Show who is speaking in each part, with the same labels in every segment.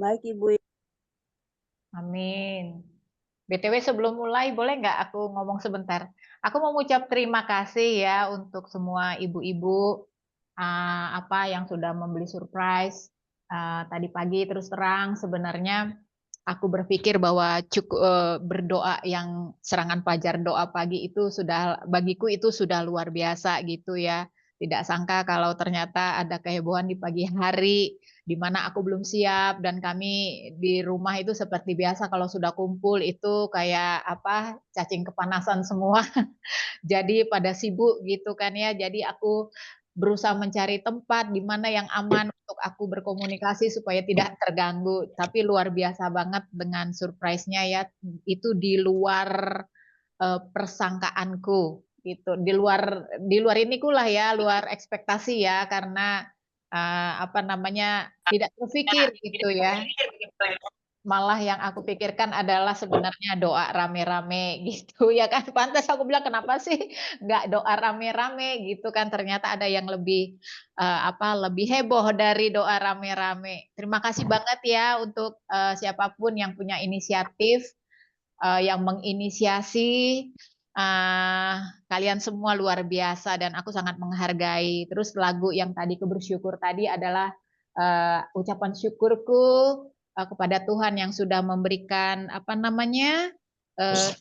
Speaker 1: Baik Ibu.
Speaker 2: Amin. BTW sebelum mulai, boleh nggak aku ngomong sebentar? Aku mau ucap terima kasih ya untuk semua ibu-ibu apa yang sudah membeli surprise tadi pagi. Terus terang, sebenarnya aku berpikir bahwa cukup berdoa yang serangan fajar doa pagi itu sudah bagiku itu sudah luar biasa gitu ya. Tidak sangka kalau ternyata ada kehebohan di pagi hari di mana aku belum siap dan kami di rumah itu seperti biasa kalau sudah kumpul itu kayak apa cacing kepanasan semua. Jadi pada sibuk gitu kan ya. Jadi aku berusaha mencari tempat di mana yang aman untuk aku berkomunikasi supaya tidak terganggu. Tapi luar biasa banget dengan surprise-nya ya. Itu di luar persangkaanku gitu. Di luar iniku lah ya, luar ekspektasi ya karena apa namanya tidak terpikir gitu ya. Malah yang aku pikirkan adalah sebenarnya doa rame-rame gitu ya kan. Pantas aku bilang kenapa sih nggak doa rame-rame gitu kan. Ternyata ada yang lebih apa lebih heboh dari doa rame-rame. Terima kasih banget ya untuk siapapun yang punya inisiatif, yang menginisiasi. eh, Kalian semua luar biasa dan aku sangat menghargai. Terus lagu yang tadi bersyukur tadi adalah ucapan syukurku kepada Tuhan yang sudah memberikan apa namanya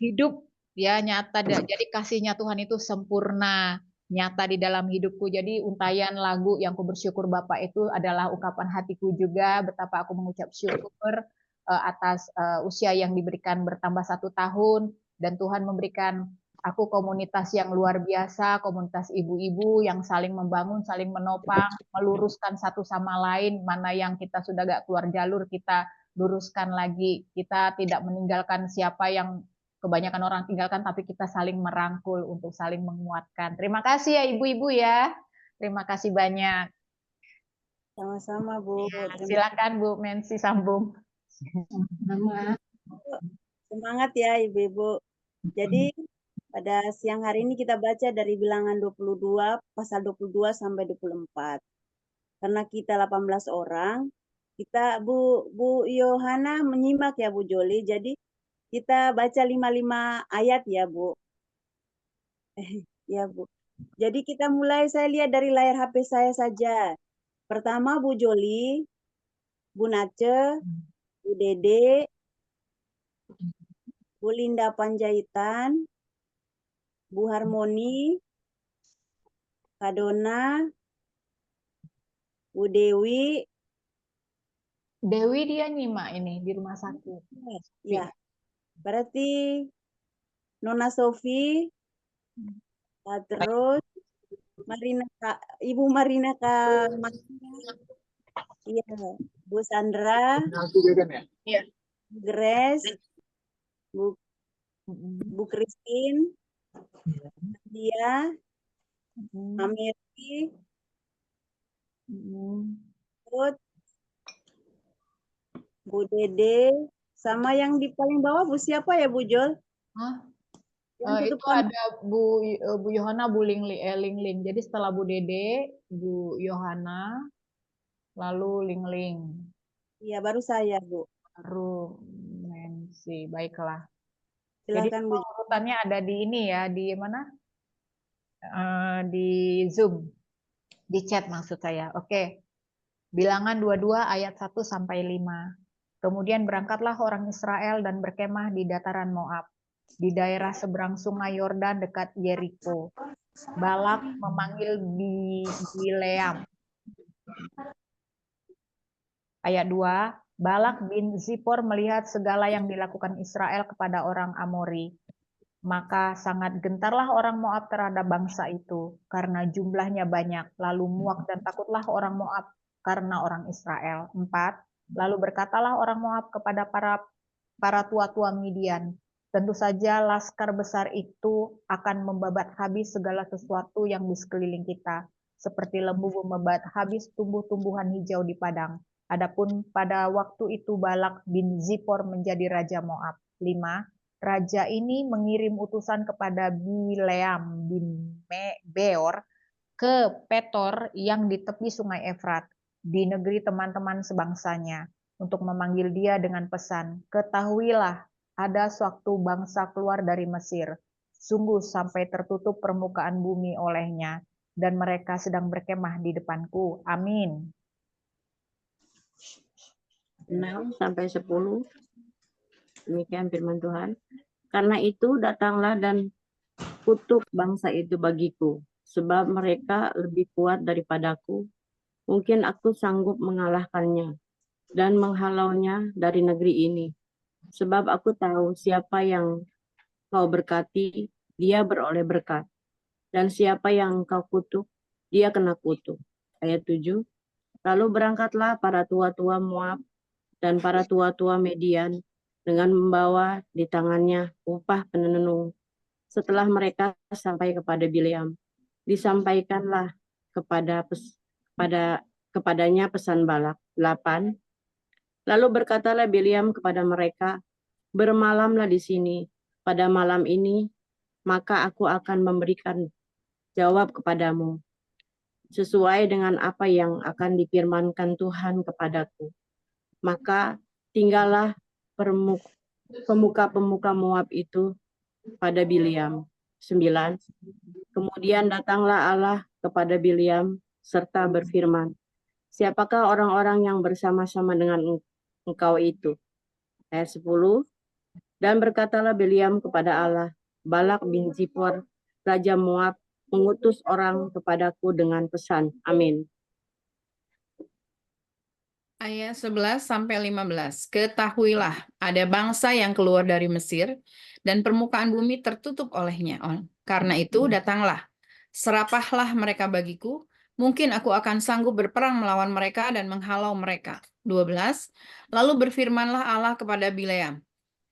Speaker 2: hidup ya nyata. Jadi kasihnya Tuhan itu sempurna nyata di dalam hidupku. Jadi untayan lagu yang ku bersyukur Bapak itu adalah ungkapan hatiku juga betapa aku mengucap syukur atas usia yang diberikan bertambah 1 tahun dan Tuhan memberikan aku komunitas yang luar biasa, komunitas ibu-ibu yang saling membangun, saling menopang, meluruskan satu sama lain, mana yang kita sudah gak keluar jalur, kita luruskan lagi. Kita tidak meninggalkan siapa yang kebanyakan orang tinggalkan, tapi kita saling merangkul untuk saling menguatkan. Terima kasih ya ibu-ibu ya. Terima kasih banyak.
Speaker 1: Sama-sama Bu.
Speaker 2: Ya,
Speaker 1: Terima
Speaker 2: silakan Bu Mensi sambung.
Speaker 3: Sama.
Speaker 1: kasih. Semangat ya Ibu-ibu. Jadi pada siang hari ini kita baca dari Bilangan 22 pasal 22 sampai 24. Karena kita 18 orang, kita Bu Yohana menyimak ya Bu Joli. Jadi kita baca 55 ayat ya Bu. Ya Bu. Jadi kita mulai, saya lihat dari layar HP saya saja. Pertama Bu Joli, Bu Nace, Bu Dede, Bu Linda Panjaitan, Bu Harmoni, Kak Dona, Bu Dewi,
Speaker 2: Dewi dia nyimak ini di rumah sakit.
Speaker 1: ya, berarti Nona Sofi, terus Marina Kak, Ibu Marina Kak, iya, Bu Sandra,
Speaker 2: Iya.
Speaker 1: Grace, Bu Christine, dia, Amiri, Ruth, Bu Dede, sama yang di paling bawah Bu siapa ya Bu Jol?
Speaker 2: Hah?
Speaker 1: Yang tutup
Speaker 2: Itu
Speaker 1: kamera.
Speaker 2: ada Bu Yohana, Bu Ling. Jadi setelah Bu Dede, Bu Yohana, lalu Ling.
Speaker 1: Iya, baru saya Bu.
Speaker 2: Baru Nancy. Baiklah. Jadi
Speaker 1: Silakan Bu.
Speaker 2: urutannya ada di ini ya, di mana? Di Zoom, di chat maksud saya. Oke. Bilangan 22 ayat 1 sampai 5. Kemudian berangkatlah orang Israel dan berkemah di dataran Moab, di daerah seberang sungai Yordan dekat Yeriko. Balak memanggil Bileam. Ayat 2, Balak bin Zippor melihat segala yang dilakukan Israel kepada orang Amori. Maka sangat gentarlah orang Moab terhadap bangsa itu, karena jumlahnya banyak. Lalu muak dan takutlah orang Moab karena orang Israel. 4, lalu berkatalah orang Moab kepada para tua-tua Midian, tentu saja laskar besar itu akan membabat habis segala sesuatu yang di sekeliling kita, seperti lembu membabat habis tumbuh-tumbuhan hijau di padang. Adapun pada waktu itu Balak bin Zippor menjadi raja Moab. 5, raja ini mengirim utusan kepada Bileam bin Beor ke Petor yang di tepi sungai Efrat, di negeri teman-teman sebangsanya. untuk memanggil dia dengan pesan, "Ketahuilah, ada suatu bangsa keluar dari Mesir, sungguh sampai tertutup permukaan bumi olehnya, dan mereka sedang berkemah di depanku." Amin.
Speaker 4: 6-10. Demikian firman Tuhan. Karena itu datanglah dan kutuk bangsa itu bagiku, sebab mereka lebih kuat daripadaku. Mungkin aku sanggup mengalahkannya dan menghalaunya dari negeri ini. Sebab aku tahu siapa yang kau berkati, dia beroleh berkat. Dan siapa yang kau kutuk, dia kena kutuk. Ayat 7. Lalu berangkatlah para tua-tua Moab dan para tua-tua Median dengan membawa di tangannya upah penenung. Setelah mereka sampai kepada Bileam, disampaikanlah kepadanya pesan Balak. 8. Lalu berkatalah Bileam kepada mereka, "Bermalamlah di sini pada malam ini, maka aku akan memberikan jawab kepadamu sesuai dengan apa yang akan difirmankan Tuhan kepadaku." Maka tinggallah pemuka-pemuka Moab itu pada Bileam. 9. Kemudian datanglah Allah kepada Bileam serta berfirman, "Siapakah orang-orang yang bersama-sama dengan engkau itu?" Ayat 10. Dan berkatalah Bileam kepada Allah, "Balak bin Zipor, Raja Moab, mengutus orang kepadaku dengan pesan." Amin.
Speaker 5: Ayat 11-15. Ketahuilah, ada bangsa yang keluar dari Mesir, dan permukaan bumi tertutup olehnya. Karena itu datanglah, serapahlah mereka bagiku, mungkin aku akan sanggup berperang melawan mereka dan menghalau mereka. 12. Lalu berfirmanlah Allah kepada Bileam,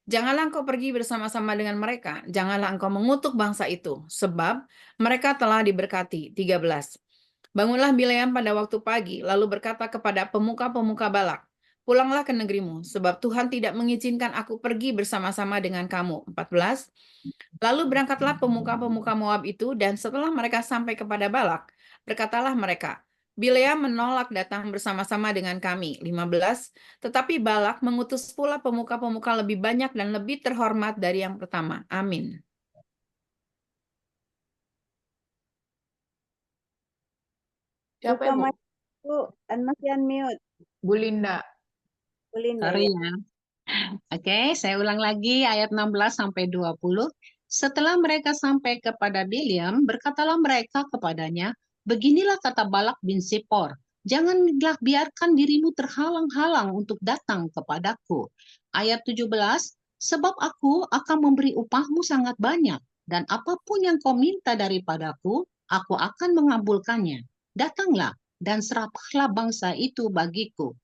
Speaker 5: "Janganlah engkau pergi bersama-sama dengan mereka, janganlah engkau mengutuk bangsa itu, sebab mereka telah diberkati." 13. Bangunlah Bileam pada waktu pagi, lalu berkata kepada pemuka-pemuka Balak, "Pulanglah ke negerimu, sebab Tuhan tidak mengizinkan aku pergi bersama-sama dengan kamu." 14. Lalu berangkatlah pemuka-pemuka Moab itu, dan setelah mereka sampai kepada Balak, berkatalah mereka, "Bileam menolak datang bersama-sama dengan kami." 15. Tetapi Balak mengutus pula pemuka-pemuka lebih banyak dan lebih terhormat dari yang pertama. Amin. Siapa
Speaker 1: Lupa
Speaker 5: Ibu?
Speaker 1: Bu, masih unmute.
Speaker 2: Bu Linda.
Speaker 1: Bu Linda,
Speaker 3: Sorry
Speaker 1: ya.
Speaker 3: ya. Oke, saya ulang lagi ayat 16-20. Setelah mereka sampai kepada Bileam, berkatalah mereka kepadanya, "Beginilah kata Balak bin Zipor, janganlah biarkan dirimu terhalang-halang untuk datang kepadaku." Ayat 17, "Sebab aku akan memberi upahmu sangat banyak, dan apapun yang kau minta daripadaku, aku akan mengabulkannya. Datanglah dan serapahlah bangsa itu bagiku."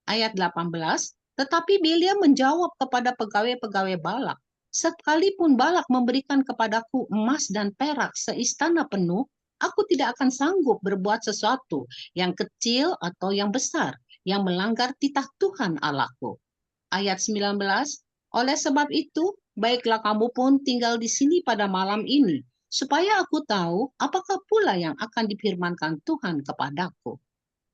Speaker 3: Ayat 18, tetapi Bileam menjawab kepada pegawai-pegawai Balak, "Sekalipun Balak memberikan kepadaku emas dan perak seistana penuh, aku tidak akan sanggup berbuat sesuatu yang kecil atau yang besar, yang melanggar titah Tuhan Allahku." Ayat 19, oleh sebab itu, baiklah kamu pun tinggal di sini pada malam ini, supaya aku tahu apakah pula yang akan difirmankan Tuhan kepadaku.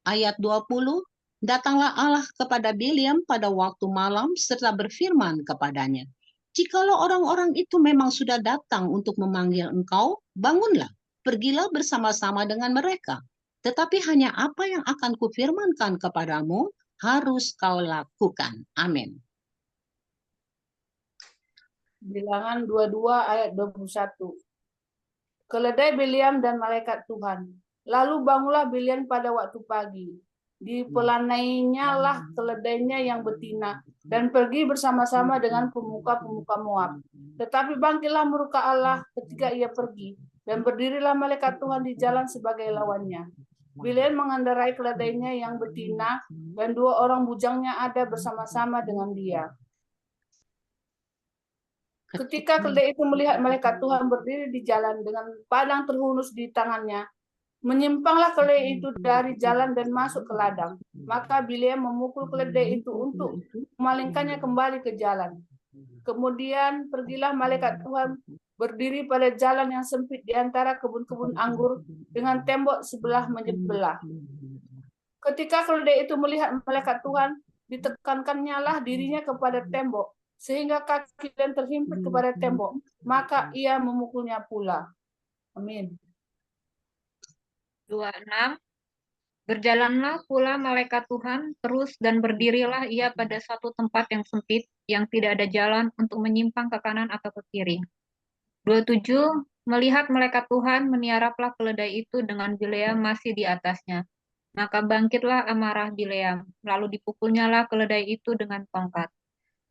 Speaker 3: Ayat 20, datanglah Allah kepada Bileam pada waktu malam serta berfirman kepadanya, "Jikalau orang-orang itu memang sudah datang untuk memanggil engkau, bangunlah, pergilah bersama-sama dengan mereka. Tetapi hanya apa yang akan kufirmankan kepadamu, harus kau lakukan." Amin.
Speaker 6: Bilangan 22 ayat 21. Keledai Bileam dan malaikat Tuhan. Lalu bangunlah Bileam pada waktu pagi. Dipelanainya lah keledainya yang betina dan pergi bersama-sama dengan pemuka-pemuka Moab. Tetapi bangkitlah murka Allah ketika ia pergi, dan berdirilah malaikat Tuhan di jalan sebagai lawannya. Bileam mengendarai keledainya yang betina, dan 2 orang bujangnya ada bersama-sama dengan dia. Ketika keledai itu melihat malaikat Tuhan berdiri di jalan dengan padang terhunus di tangannya, menyimpanglah keledai itu dari jalan dan masuk ke ladang. Maka Bileam memukul keledai itu untuk memalingkannya kembali ke jalan. Kemudian pergilah malaikat Tuhan berdiri pada jalan yang sempit di antara kebun-kebun anggur dengan tembok sebelah menyebelah. Ketika keledai itu melihat malaikat Tuhan, ditekankannya lah dirinya kepada tembok, sehingga kaki dan terhimpit kepada tembok, maka ia memukulnya pula. Amin.
Speaker 7: 26. Berjalanlah pula malaikat Tuhan terus dan berdirilah ia pada satu tempat yang sempit, yang tidak ada jalan untuk menyimpang ke kanan atau ke kiri. 27. Melihat malaikat Tuhan meniaraplah keledai itu dengan Bileam masih di atasnya. Maka bangkitlah amarah Bileam, lalu dipukulnyalah keledai itu dengan tongkat.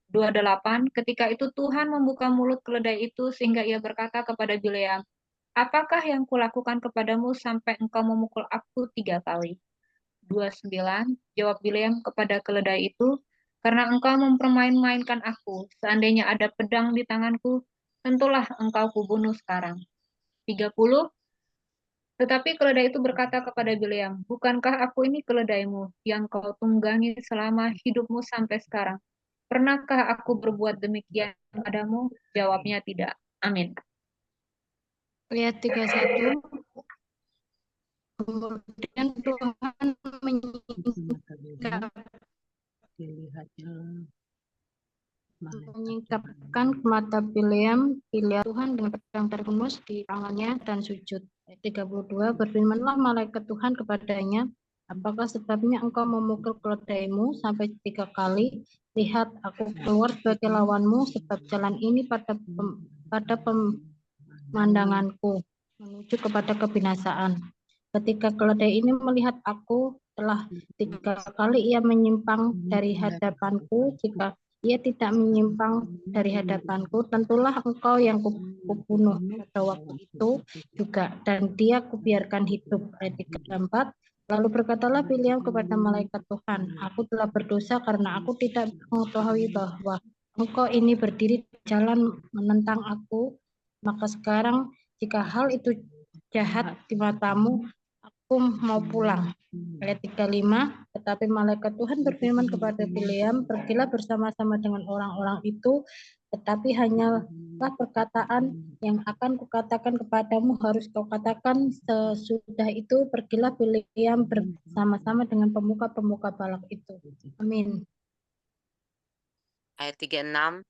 Speaker 7: 28. Ketika itu Tuhan membuka mulut keledai itu sehingga ia berkata kepada Bileam, apakah yang kulakukan kepadamu sampai engkau memukul aku 3 kali? 29. Jawab Bileam kepada keledai itu, karena engkau mempermain-mainkan aku, seandainya ada pedang di tanganku, tentulah engkau kubunuh sekarang. 30. Tetapi keledai itu berkata kepada Bileam, bukankah aku ini keledaimu yang kau tunggangi selama hidupmu sampai sekarang? Pernahkah aku berbuat demikian padamu? Jawabnya tidak. Amin.
Speaker 8: Ayat 31. Kemudian Tuhan menyingkapkan mata Bileam, dilihat Tuhan dengan pedang terhunus di tangannya dan sujud. Ayat 32. Berfirmanlah malaikat Tuhan kepadanya, apakah sebabnya engkau memukul keledaimu sampai 3 kali? Lihat, aku keluar sebagai lawanmu, sebab jalan ini pada pemandanganku menuju kepada kebinasaan. Ketika keledai ini melihat aku, telah 3 kali ia menyimpang dari hadapanku. Jika ia tidak menyimpang dari hadapanku, tentulah engkau yang kubunuh pada waktu itu juga, dan dia kubiarkan hidup. Ayat 34. Lalu berkatalah Bileam kepada malaikat Tuhan, aku telah berdosa karena aku tidak mengetahui bahwa engkau ini berdiri di jalan menentang aku. Maka sekarang jika hal itu jahat di matamu, aku mau pulang. Ayat 35. Tetapi malaikat Tuhan berfirman kepada Bileam, pergilah bersama-sama dengan orang-orang itu, tetapi hanyalah perkataan yang akan kukatakan kepadamu harus kau katakan. Sesudah itu pergilah Bileam bersama-sama dengan pemuka-pemuka Balak itu. Amin.
Speaker 9: Ayat 36.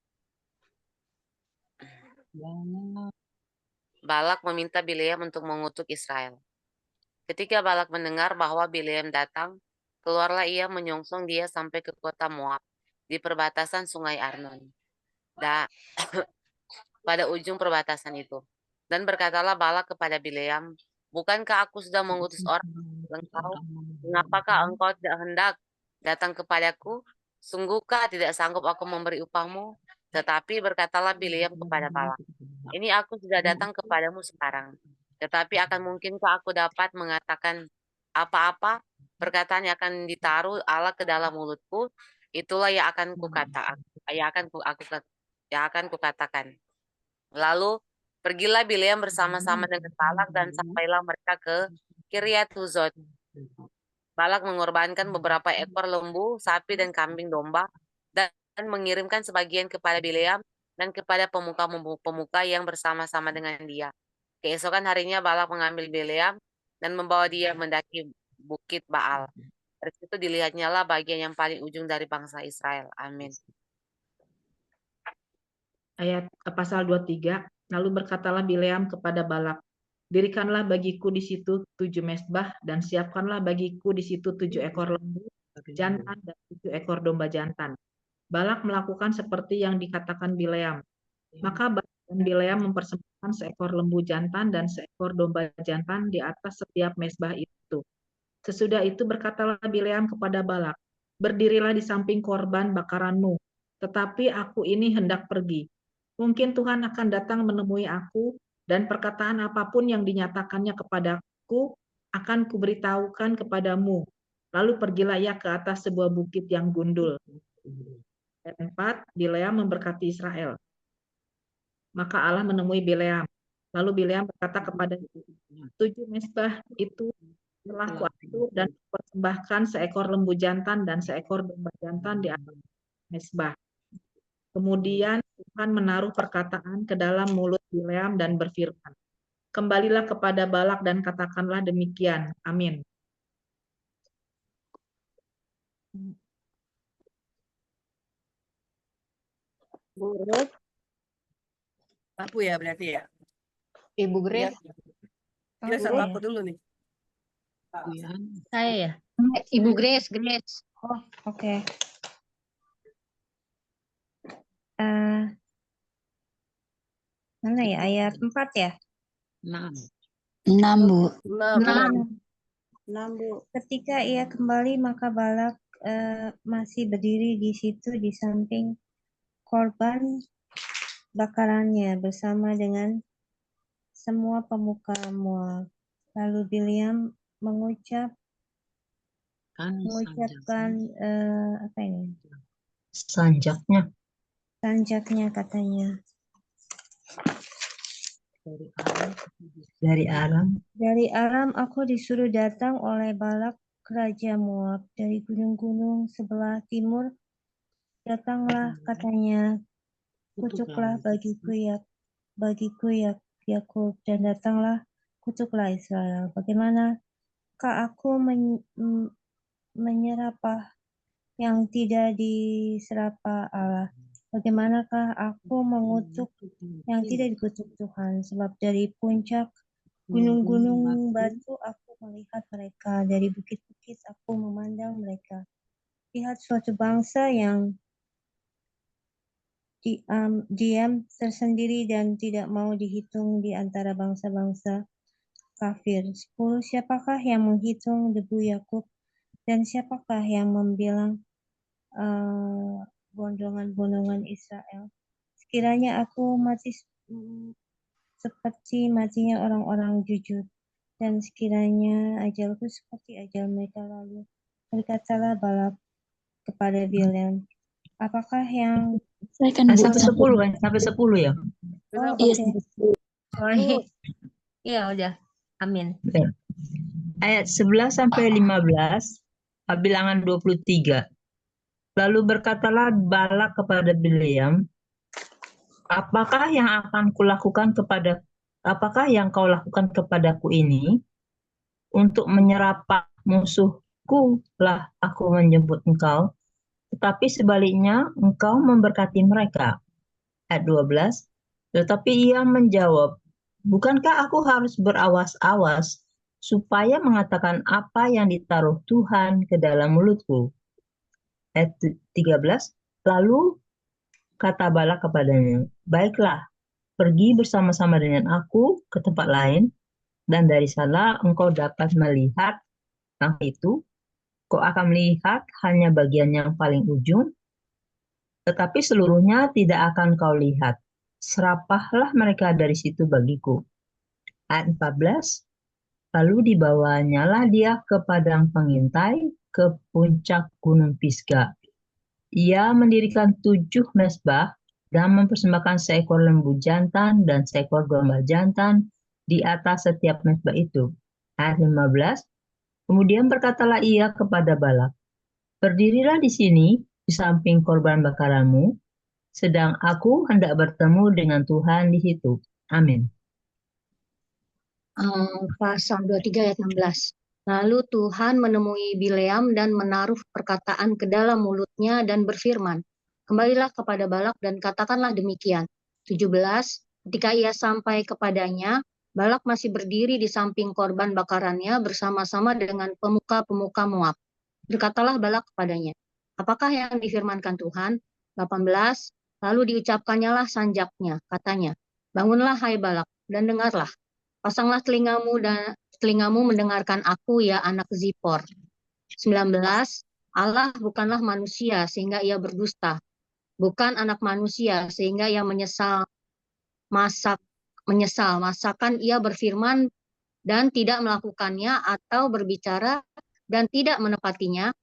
Speaker 9: Balak meminta Bileam untuk mengutuk Israel. Ketika Balak mendengar bahwa Bileam datang, keluarlah ia menyongsong dia sampai ke kota Moab, di perbatasan sungai Arnon, pada ujung perbatasan itu. Dan berkatalah Balak kepada Bileam, bukankah aku sudah mengutus orang engkau? Mengapakah engkau tidak hendak datang kepadaku? Sungguhkah tidak sanggup aku memberi upahmu? Tetapi berkatalah Bileam kepada Balak, ini aku sudah datang kepadamu sekarang. Tetapi akan mungkinkah aku dapat mengatakan apa-apa? Perkataan yang akan ditaruh Allah ke dalam mulutku, itulah yang akan kukatakan. Yang akan kukatakan. Lalu pergilah Bileam bersama-sama dengan Balak dan sampailah mereka ke Kiryat Huzot. Balak mengorbankan beberapa ekor lembu, sapi, dan kambing domba, dan mengirimkan sebagian kepada Bileam dan kepada pemuka-pemuka yang bersama-sama dengan dia. Keesokan harinya Balak mengambil Bileam dan membawa dia mendaki bukit Baal. Dari situ dilihatnya lah bagian yang paling ujung dari bangsa Israel. Amin.
Speaker 10: Ayat pasal 23. Lalu berkatalah Bileam kepada Balak, dirikanlah bagiku di situ 7 mezbah dan siapkanlah bagiku di situ 7 ekor lembu jantan dan 7 ekor domba jantan. Balak melakukan seperti yang dikatakan Bileam. Maka Balak dan Bileam mempersembahkan seekor lembu jantan dan seekor domba jantan di atas setiap mezbah itu. Sesudah itu berkatalah Bileam kepada Balak, berdirilah di samping korban bakaranmu, tetapi aku ini hendak pergi. Mungkin Tuhan akan datang menemui aku, dan perkataan apapun yang dinyatakannya kepadaku akan kuberitahukan kepadamu. Lalu pergilah ia ke atas sebuah bukit yang gundul. 4. Bileam memberkati Israel. Maka Allah menemui Bileam. Lalu Bileam berkata kepada 7 mezbah itu telah kuatur dan persembahkan seekor lembu jantan dan seekor domba jantan di atas mezbah. Kemudian Tuhan menaruh perkataan ke dalam mulut Bileam dan berfirman, kembalilah kepada Balak dan katakanlah demikian. Amin.
Speaker 1: Bu Ruth,
Speaker 11: Aku ya berarti ya.
Speaker 2: Ibu
Speaker 11: Iya,
Speaker 2: Grace.
Speaker 11: iya sama aku dulu nih.
Speaker 3: Ya.
Speaker 8: Saya ya?
Speaker 7: Ibu Grace, Grace.
Speaker 8: Oh, oke. Eh, mana ya? Ayat 4 ya?
Speaker 3: 6.
Speaker 12: 6, Bu.
Speaker 11: 6.
Speaker 1: 6 Bu.
Speaker 8: Ketika ia kembali, maka Balak masih berdiri di situ di samping korban bakarannya bersama dengan semua pemuka Moab. Lalu Bileam mengucapkan apa ini?
Speaker 12: Sanjaknya.
Speaker 8: Sanjaknya katanya.
Speaker 12: Dari Aram.
Speaker 8: Dari Aram aku disuruh datang oleh Balak raja Moab dari gunung-gunung sebelah timur. Datanglah katanya, kutuklah bagiku Yakub, dan datanglah kutuklah Israel. Bagaimanakah aku menyerapah yang tidak diserapah Allah? Bagaimanakah aku mengutuk yang tidak dikutuk Tuhan? Sebab dari puncak gunung-gunung batu aku melihat mereka, dari bukit-bukit aku memandang mereka. Lihat suatu bangsa yang diam tersendiri dan tidak mau dihitung di antara bangsa-bangsa kafir. 10. Siapakah yang menghitung debu Yakub, dan siapakah yang membilang bondongan-bondongan Israel? Sekiranya aku mati seperti matinya orang-orang jujur, dan sekiranya ajalku seperti ajal mereka lalu. Berkatalah Balak kepada Bileam, apakah yang
Speaker 12: Saya kan sampai 10 kan? Sampai 10 ya?
Speaker 8: Oh,
Speaker 12: Iya,
Speaker 8: oke.
Speaker 12: sampai 10.
Speaker 8: Iya, udah. Amin.
Speaker 12: Ayat 11 sampai 15, Bilangan 23. Lalu berkatalah Balak kepada Bileam, apakah yang kau lakukan kepadaku ini? Untuk menyerapah musuhku lah aku menjemput engkau, tetapi sebaliknya engkau memberkati mereka. Ayat 12. Tetapi ia menjawab, bukankah aku harus berawas-awas supaya mengatakan apa yang ditaruh Tuhan ke dalam mulutku? Ayat 13. Lalu kata Balak kepadanya, baiklah, pergi bersama-sama dengan aku ke tempat lain, dan dari sana engkau dapat melihat tentang itu. Kau akan melihat hanya bagian yang paling ujung, tetapi seluruhnya tidak akan kau lihat. Serapahlah mereka dari situ bagiku. Ayat 14. Lalu dibawanyalah dia ke padang pengintai, ke puncak gunung Pisga. Ia mendirikan 7 mezbah dan mempersembahkan seekor lembu jantan dan seekor domba jantan di atas setiap mezbah itu. Ayat 15. Kemudian berkatalah ia kepada Balak, berdirilah di sini di samping korban bakaranmu, sedang aku hendak bertemu dengan Tuhan di situ. Amin.
Speaker 7: Pasal 23 ayat 16. Lalu Tuhan menemui Bileam dan menaruh perkataan ke dalam mulutnya dan berfirman, kembalilah kepada Balak dan katakanlah demikian. 17. Ketika ia sampai kepadanya, Balak masih berdiri di samping korban bakarannya bersama-sama dengan pemuka-pemuka Moab. Berkatalah Balak kepadanya, apakah yang difirmankan Tuhan? 18. Lalu diucapkannya lah sanjaknya, katanya, bangunlah hai Balak dan dengarlah. Pasanglah telingamu mendengarkan aku ya anak Zipor. 19. Allah bukanlah manusia sehingga ia berdusta. Bukan anak manusia sehingga ia masakan ia berfirman dan tidak melakukannya, atau berbicara dan tidak menepatinya.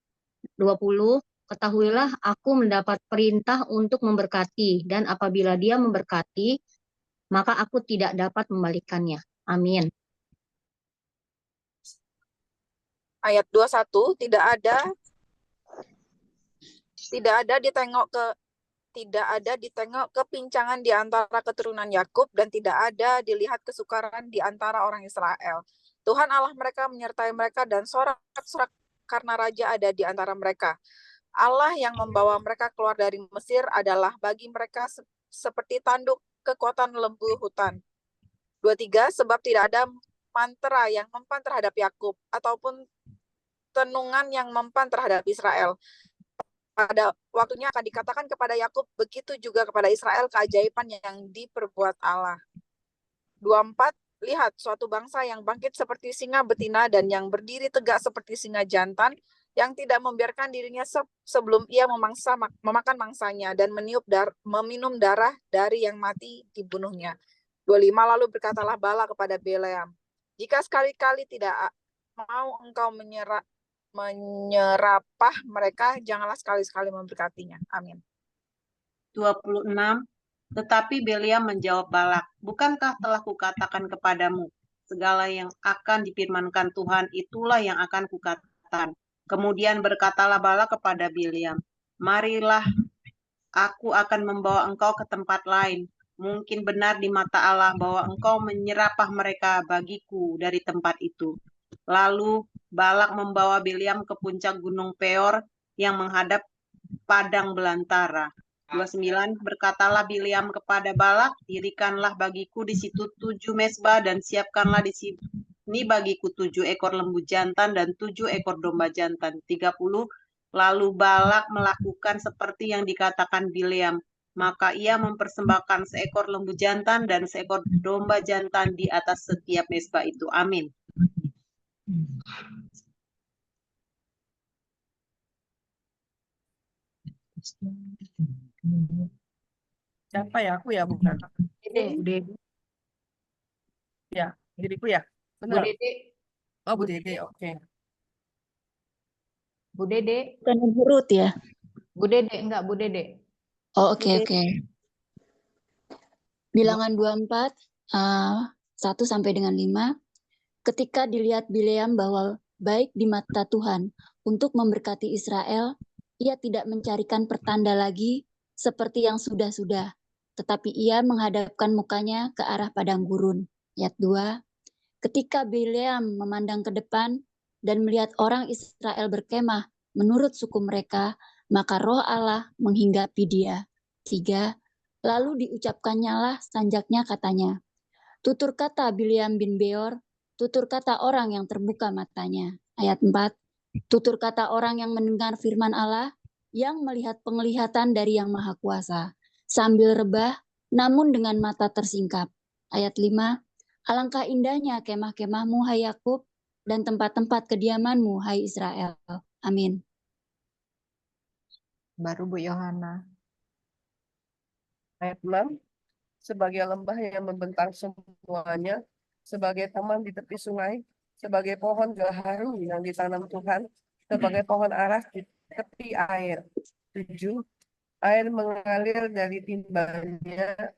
Speaker 7: 20. Ketahuilah aku mendapat perintah untuk memberkati, dan apabila dia memberkati, maka aku tidak dapat membalikannya. Amin.
Speaker 13: Ayat 21, tidak ada ditengok kepincangan di antara keturunan Yakub, dan tidak ada dilihat kesukaran di antara orang Israel. Tuhan Allah mereka menyertai mereka, dan sorak-sorak karena raja ada di antara mereka. Allah yang membawa mereka keluar dari Mesir adalah bagi mereka seperti tanduk kekuatan lembu hutan. 23, sebab tidak ada mantra yang mempan terhadap Yakub ataupun tenungan yang mempan terhadap Israel. Pada waktunya akan dikatakan kepada Yakub, begitu juga kepada Israel keajaiban yang diperbuat Allah. 24, lihat suatu bangsa yang bangkit seperti singa betina dan yang berdiri tegak seperti singa jantan, yang tidak membiarkan dirinya sebelum ia memakan mangsanya dan meminum darah dari yang mati dibunuhnya. 25, lalu berkatalah Bala kepada Bileam, jika sekali-kali tidak mau engkau menyerapah mereka, janganlah sekali-sekali memberkatinya. Amin.
Speaker 14: 26. Tetapi Bileam menjawab Balak, bukankah telah kukatakan kepadamu, segala yang akan difirmankan Tuhan itulah yang akan kukatakan. Kemudian berkatalah Balak kepada Bileam, marilah aku akan membawa engkau ke tempat lain. Mungkin benar di mata Allah bahwa engkau menyerapah mereka bagiku dari tempat itu. Lalu Balak membawa Bileam ke puncak gunung Peor yang menghadap padang belantara. 29, berkatalah Bileam kepada Balak, dirikanlah bagiku di situ 7 mezbah dan siapkanlah di sini bagiku 7 ekor lembu jantan dan 7 ekor domba jantan. 30, lalu Balak melakukan seperti yang dikatakan Bileam, maka ia mempersembahkan seekor lembu jantan dan seekor domba jantan di atas setiap mezbah itu. Amin.
Speaker 11: Siapa ya? Aku ya, bukan.
Speaker 2: Dede.
Speaker 11: Ya, diriku ya.
Speaker 2: Bu
Speaker 11: Benar.
Speaker 2: Dede.
Speaker 11: Oh, Bu Dede, oke.
Speaker 2: Bu Dede.
Speaker 15: Bukan Ibu Ruth ya?
Speaker 2: Bu Dede, enggak Bu Dede.
Speaker 15: Oh, oke. Bilangan 24, 1 sampai dengan 5. Ketika dilihat Bileam bahwa baik di mata Tuhan untuk memberkati Israel, ia tidak mencarikan pertanda lagi seperti yang sudah-sudah, tetapi ia menghadapkan mukanya ke arah padang gurun. Ayat 2, ketika Bileam memandang ke depan dan melihat orang Israel berkemah menurut suku mereka, maka roh Allah menghinggapi dia. 3, lalu diucapkannya lah sanjaknya katanya, tutur kata Bileam bin Beor, tutur kata orang yang terbuka matanya. Ayat 4, tutur kata orang yang mendengar firman Allah, yang melihat penglihatan dari Yang Maha Kuasa, sambil rebah, namun dengan mata tersingkap. Ayat 5, alangkah indahnya kemah-kemahmu, hai Yakub, dan tempat-tempat kediamanmu, hai Israel. Amin.
Speaker 2: Baru Bu Yohana.
Speaker 11: Ayat 6, sebagai lembah yang membentang semuanya, sebagai taman di tepi sungai, sebagai pohon gaharu yang ditanam Tuhan, sebagai pohon aras di tepi air. 7, air mengalir dari timbanya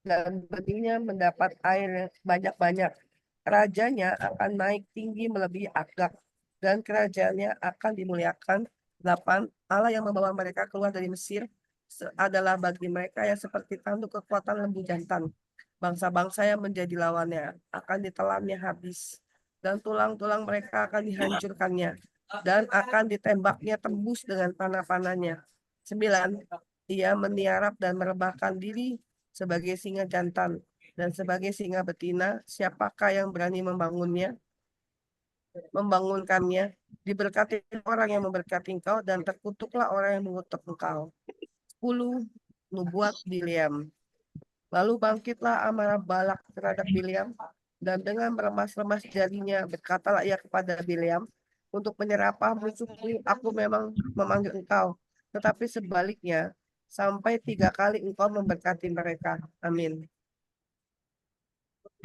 Speaker 11: dan benihnya mendapat air banyak-banyak. Rajanya akan naik tinggi melebihi Agag, dan kerajaannya akan dimuliakan. 8, Allah yang membawa mereka keluar dari Mesir adalah bagi mereka yang seperti tanduk kekuatan lembu jantan. Bangsa-bangsa yang menjadi lawannya akan ditelannya habis, dan tulang-tulang mereka akan dihancurkannya, dan akan ditembaknya tembus dengan panah-panahnya. 9, ia meniarap dan merebahkan diri sebagai singa jantan, dan sebagai singa betina, siapakah yang berani membangunkannya? Diberkati orang yang memberkati engkau, dan terkutuklah orang yang mengutuk engkau. 10, nubuat Bileam. Lalu bangkitlah amarah Balak terhadap Bileam, dan dengan meremas-remas jarinya berkatalah ia kepada Bileam, untuk menyerapah musuhku aku memang memanggil engkau, tetapi sebaliknya sampai 3 kali engkau memberkati mereka. Amin.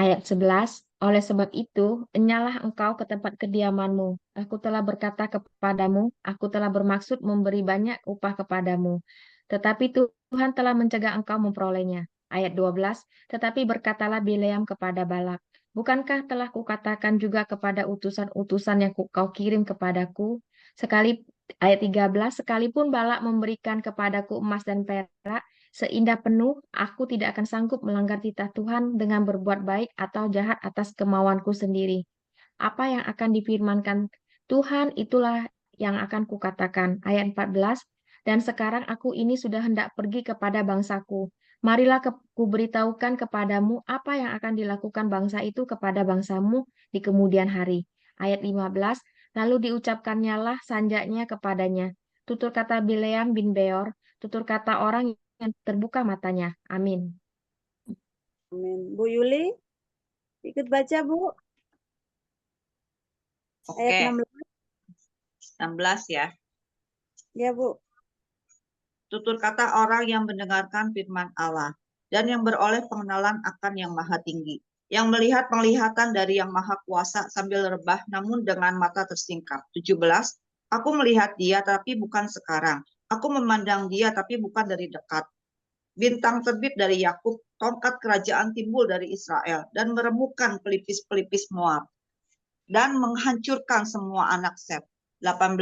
Speaker 7: Ayat 11, oleh sebab itu, enyalah engkau ke tempat kediamanmu. Aku telah berkata kepadamu, aku telah bermaksud memberi banyak upah kepadamu. Tetapi Tuhan telah mencegah engkau memperolehnya. Ayat 12, tetapi berkatalah Bileam kepada Balak, bukankah telah kukatakan juga kepada utusan-utusan yang kau kirim kepadaku? Ayat 13, sekalipun Balak memberikan kepadaku emas dan perak, seindah penuh, aku tidak akan sanggup melanggar titah Tuhan dengan berbuat baik atau jahat atas kemauanku sendiri. Apa yang akan difirmankan Tuhan, itulah
Speaker 16: yang akan kukatakan. Ayat 14, dan sekarang aku ini sudah hendak pergi kepada bangsaku. Marilah kuberitahukan kepadamu apa yang akan dilakukan bangsa itu kepada bangsamu di kemudian hari. Ayat 15, lalu diucapkannya lah sanjaknya kepadanya. Tutur kata Bileam bin Beor, tutur kata orang yang terbuka matanya. Amin.
Speaker 1: Amin. Bu Yuli, ikut baca, Bu. Ayat
Speaker 17: Oke, 16 ya.
Speaker 1: Ya, Bu.
Speaker 17: Tutur kata orang yang mendengarkan firman Allah dan yang beroleh pengenalan akan yang maha tinggi, yang melihat penglihatan dari yang maha kuasa sambil rebah namun dengan mata tersingkap. 17, aku melihat dia tapi bukan sekarang. Aku memandang dia tapi bukan dari dekat. Bintang terbit dari Yakub, tongkat kerajaan timbul dari Israel dan meremukkan pelipis-pelipis Moab dan menghancurkan semua anak Set. 18,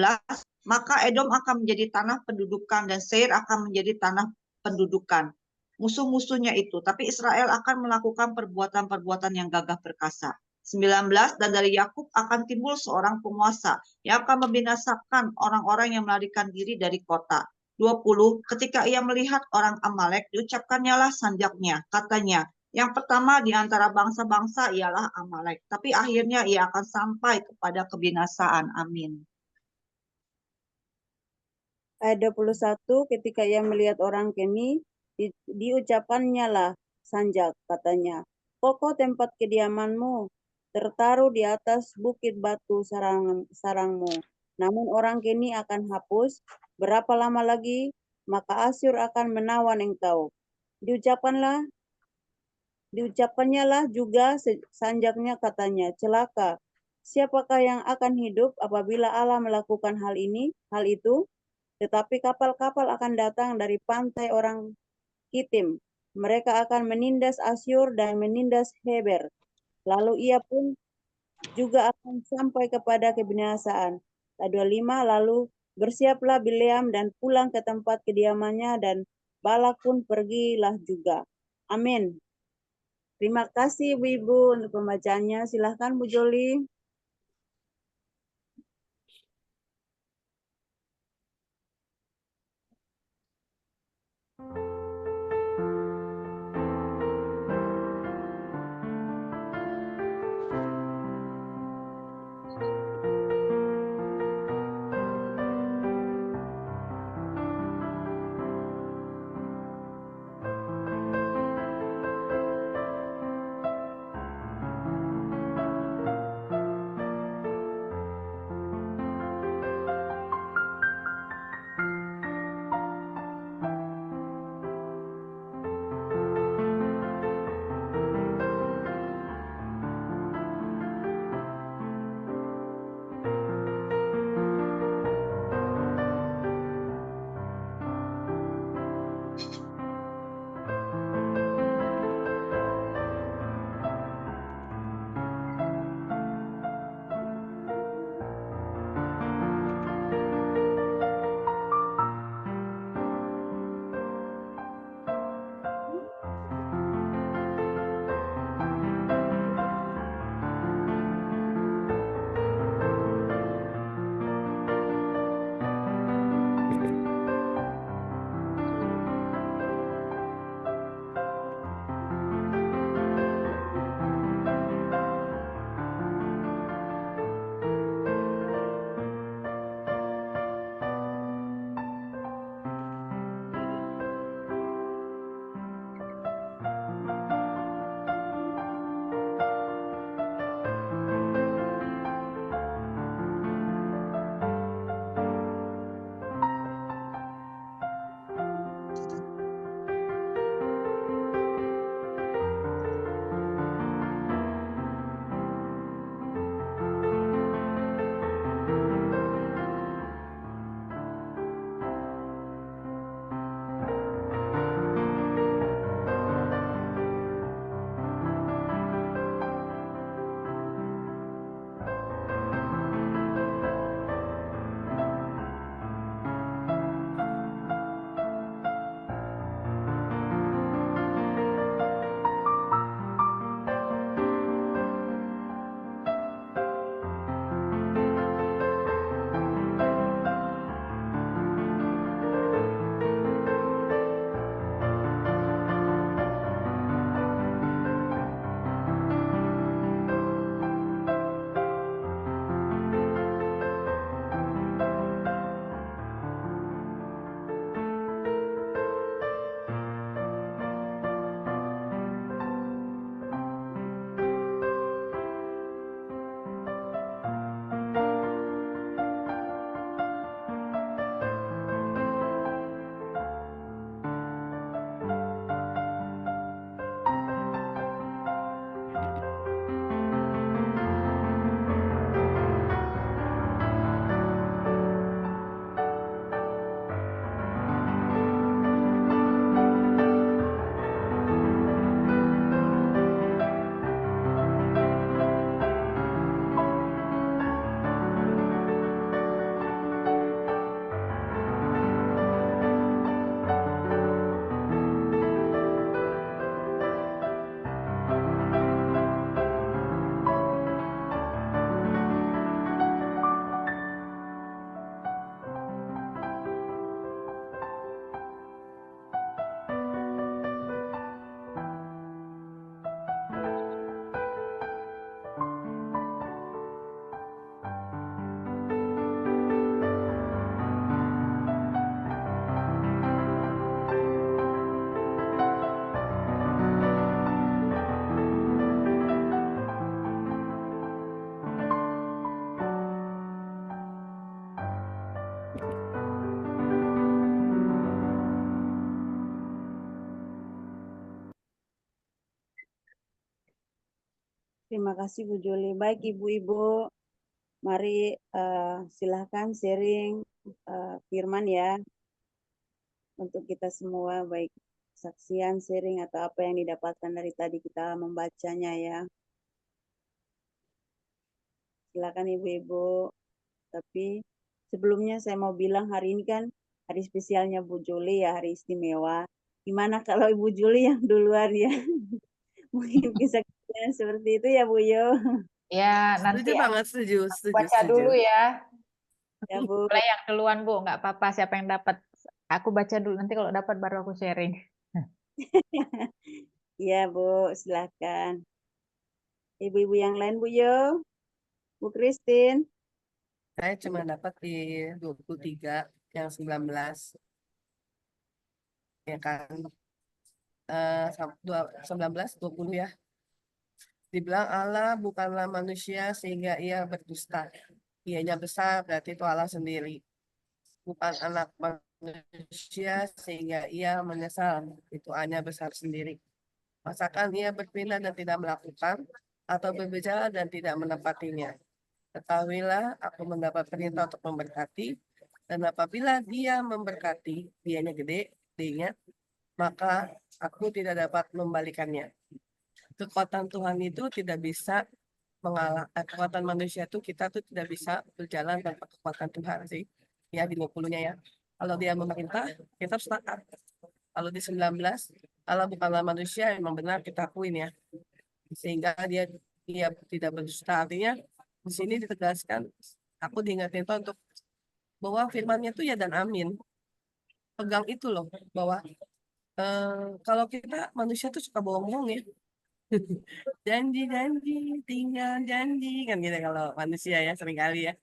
Speaker 17: maka Edom akan menjadi tanah pendudukan dan Seir akan menjadi tanah pendudukan. Musuh-musuhnya itu, tapi Israel akan melakukan perbuatan-perbuatan yang gagah perkasa. 19, dan dari Yakub akan timbul seorang penguasa yang akan membinasakan orang-orang yang melarikan diri dari kota. 20, ketika ia melihat orang Amalek, diucapkannya lah sanjaknya, katanya, yang pertama di antara bangsa-bangsa ialah Amalek, tapi akhirnya ia akan sampai kepada kebinasaan. Amin.
Speaker 1: Ayat 21, ketika ia melihat orang Keni, diucapkannya lah sanjak, katanya, kokoh tempat kediamanmu, tertaruh di atas bukit batu sarangmu. Namun orang Keni akan hapus, berapa lama lagi, maka Asyur akan menawan engkau. Diucapkannya lah juga sanjaknya, katanya, celaka. Siapakah yang akan hidup apabila Allah melakukan hal itu? Tetapi kapal-kapal akan datang dari pantai orang Kitim. Mereka akan menindas Asyur dan menindas Heber. Lalu ia pun juga akan sampai kepada kebinasaan. Ayat 25, lalu bersiaplah Bileam dan pulang ke tempat kediamannya dan Balak pun pergilah juga. Amin. Terima kasih Ibu-Ibu untuk pembacaannya. Silahkan Bu Joli. Terima kasih Bu Juli. Baik Ibu-Ibu, mari silahkan sharing firman ya untuk kita semua, baik saksian, sharing atau apa yang didapatkan dari tadi kita membacanya ya. Silakan Ibu-Ibu. Tapi sebelumnya saya mau bilang hari ini kan hari spesialnya Bu Juli ya, hari istimewa. Gimana kalau Ibu Juli yang duluan ya? Mungkin bisa seperti itu ya Bu Yo.
Speaker 2: Ya,
Speaker 11: Setuju
Speaker 2: nanti
Speaker 11: banget, setuju, setuju,
Speaker 2: baca
Speaker 11: setuju.
Speaker 2: dulu ya.
Speaker 1: Ya Bu.
Speaker 2: Boleh yang duluan Bu, nggak apa-apa siapa yang dapat. Aku baca dulu, nanti kalau dapat baru aku sharing.
Speaker 1: Iya Bu, silakan. Ibu-ibu yang lain Bu Yo, Bu Christine.
Speaker 11: Saya cuma dapat di 23 yang 19. Ya kan. 19, 20 ya. Dibilang Allah bukanlah manusia sehingga ia berdusta. Ianya besar berarti itu Allah sendiri. Bukan anak manusia sehingga ia menyesal. Itu hanya besar sendiri. Masakan ia berpindah dan tidak melakukan, atau berbicara dan tidak menepatinya. Ketahuilah, aku mendapat perintah untuk memberkati, dan apabila dia memberkati, dianya gede, D-nya, maka aku tidak dapat membalikannya. Kekuatan Tuhan itu tidak bisa mengalah, kekuatan manusia itu kita tuh tidak bisa berjalan tanpa kekuatan Tuhan sih. Ya di 20-nya ya. Kalau dia memerintah, kita harus taat. Kalau di 19, Allah bukanlah manusia, memang benar kita akuin ya. Sehingga dia tidak berdusta. Artinya di sini ditegaskan, aku diingatin Tuhan untuk bahwa firman-Nya itu ya dan amin. Pegang itu loh, bahwa kalau kita manusia tuh suka bohong-bohong ya. Janji-janji, tinggal janji kan gitu kalau manusia ya seringkali ya.